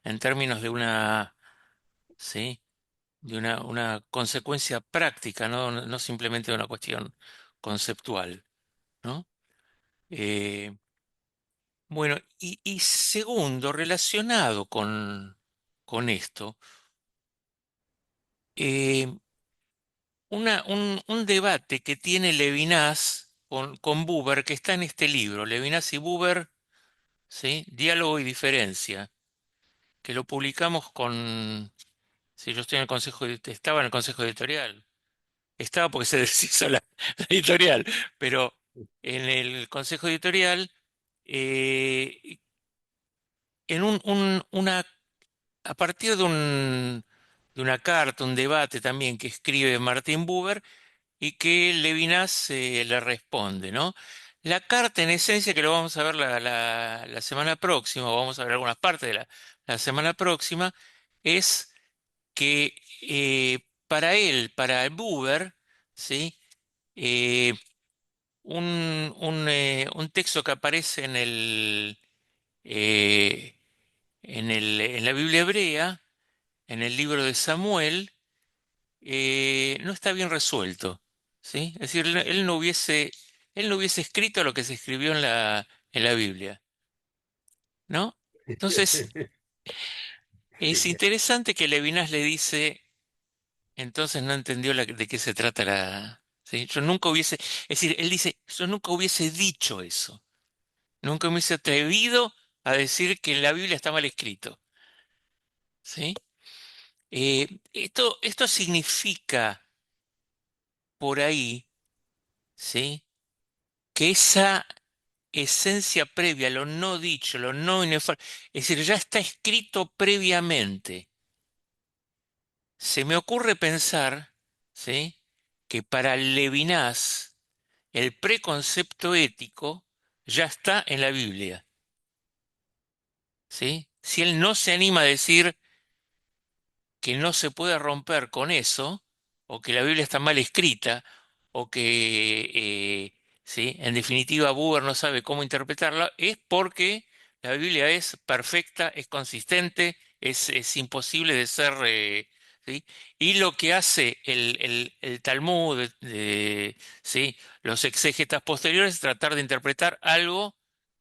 en términos de una, ¿sí? De una consecuencia práctica, no simplemente de una cuestión conceptual, ¿no? Eh, bueno, y segundo, relacionado con esto, eh, un debate que tiene Levinas con Buber, que está en este libro, Levinas y Buber, ¿sí? Diálogo y diferencia, que lo publicamos con, si yo estoy en el consejo, estaba en el consejo editorial, estaba porque se deshizo la editorial, pero en el consejo editorial, eh, en a partir de una carta, un debate también que escribe Martin Buber, y que Levinas le responde, ¿no? La carta en esencia, que lo vamos a ver la semana próxima, o vamos a ver algunas partes de la semana próxima, es que para él, para el Buber, ¿sí? Eh, un texto que aparece eh, en la Biblia hebrea, en el libro de Samuel, no está bien resuelto, ¿sí? Es decir, él no hubiese escrito lo que se escribió en la Biblia, ¿no? Entonces, es Genial. interesante que Levinas le dice, entonces no entendió de qué se trata ¿sí? Yo nunca hubiese, es decir, él dice, yo nunca hubiese dicho eso, nunca me hubiese atrevido a decir que en la Biblia está mal escrito, ¿sí? Esto significa por ahí, ¿sí? Que esa esencia previa, lo no dicho, lo no inefable, es decir, ya está escrito previamente. Se me ocurre pensar, ¿sí? Que para Levinas el preconcepto ético ya está en la Biblia, ¿sí? Si él no se anima a decir que no se puede romper con eso, o que la Biblia está mal escrita, o que, ¿sí? En definitiva, Buber no sabe cómo interpretarla, es porque la Biblia es perfecta, es consistente, es imposible de ser, ¿sí? Y lo que hace el Talmud, ¿sí? Los exégetas posteriores, es tratar de interpretar algo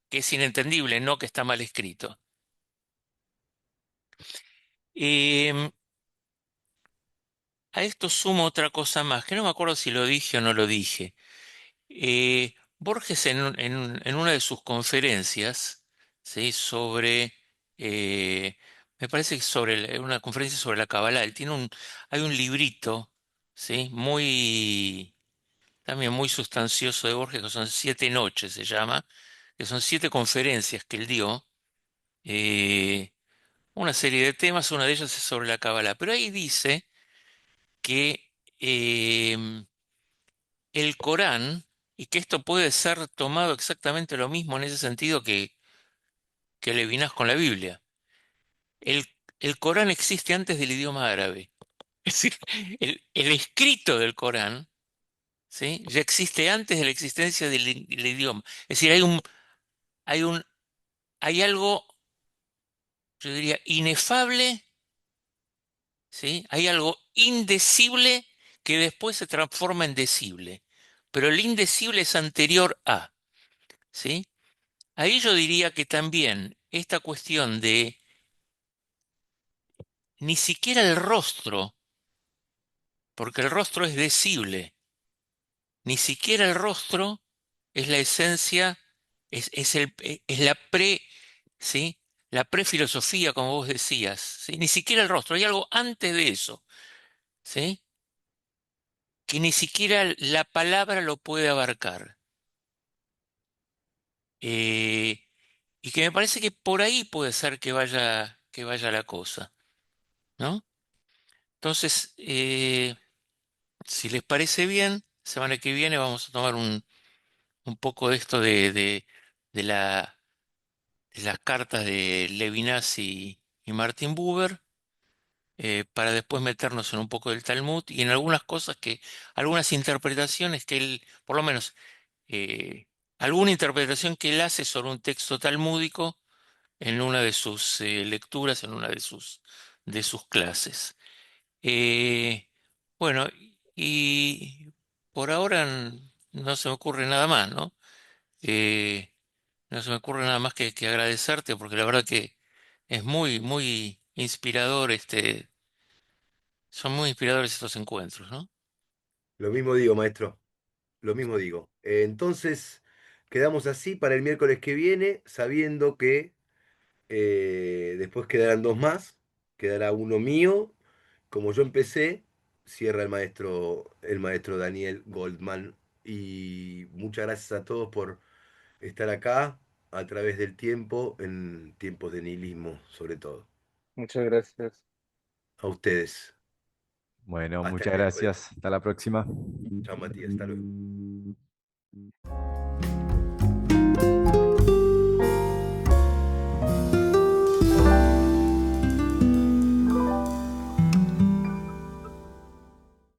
que es inentendible, no que está mal escrito. Em, A esto sumo otra cosa más, que no me acuerdo si lo dije o no lo dije. Borges en una de sus conferencias, ¿sí? Me parece que una conferencia sobre la Kabbalah, hay un librito, ¿sí? También muy sustancioso de Borges, que son 7 noches, se llama, que son 7 conferencias que él dio, eh, una serie de temas, una de ellas es sobre la Kabbalah, pero ahí dice que el Corán, y que esto puede ser tomado exactamente lo mismo en ese sentido que Levinas con la Biblia. El, el Corán existe antes del idioma árabe. Es decir, el escrito del Corán, ¿sí? Ya existe antes de la existencia del idioma. Es decir, hay un, hay algo, yo diría, inefable, ¿sí? Hay algo indecible que después se transforma en decible. Pero el indecible es anterior a, ¿sí? Ahí yo diría que también esta cuestión de ni siquiera el rostro, porque el rostro es decible, ni siquiera el rostro es la esencia, es la ¿sí? La prefilosofía, como vos decías, ¿sí? Ni siquiera el rostro, hay algo antes de eso, ¿sí? Que ni siquiera la palabra lo puede abarcar. Eh, y que me parece que por ahí puede ser que vaya la cosa, ¿no? Entonces, si les parece bien, semana que viene vamos a tomar un poco de esto de de las cartas de Levinas y Martin Buber, para después meternos en un poco del Talmud y en algunas cosas algunas interpretaciones que él, por lo menos, eh, alguna interpretación que él hace sobre un texto talmúdico en una de sus lecturas, en una de sus clases. Eh, bueno, y por ahora no se me ocurre nada más, ¿no? Eh, no se me ocurre nada más que agradecerte, porque la verdad que es muy, muy inspirador, son muy inspiradores estos encuentros, ¿no? Lo mismo digo, maestro, lo mismo digo. Entonces, quedamos así para el miércoles que viene, sabiendo que después quedarán dos más, quedará uno mío. Como yo empecé, cierra el maestro Daniel Goldman. Y muchas gracias a todos por estar acá a través del tiempo, en tiempos de nihilismo, sobre todo. Muchas gracias. A ustedes. Bueno, Hasta muchas el miércoles. gracias. Hasta la próxima. Chao, Matías. Hasta luego.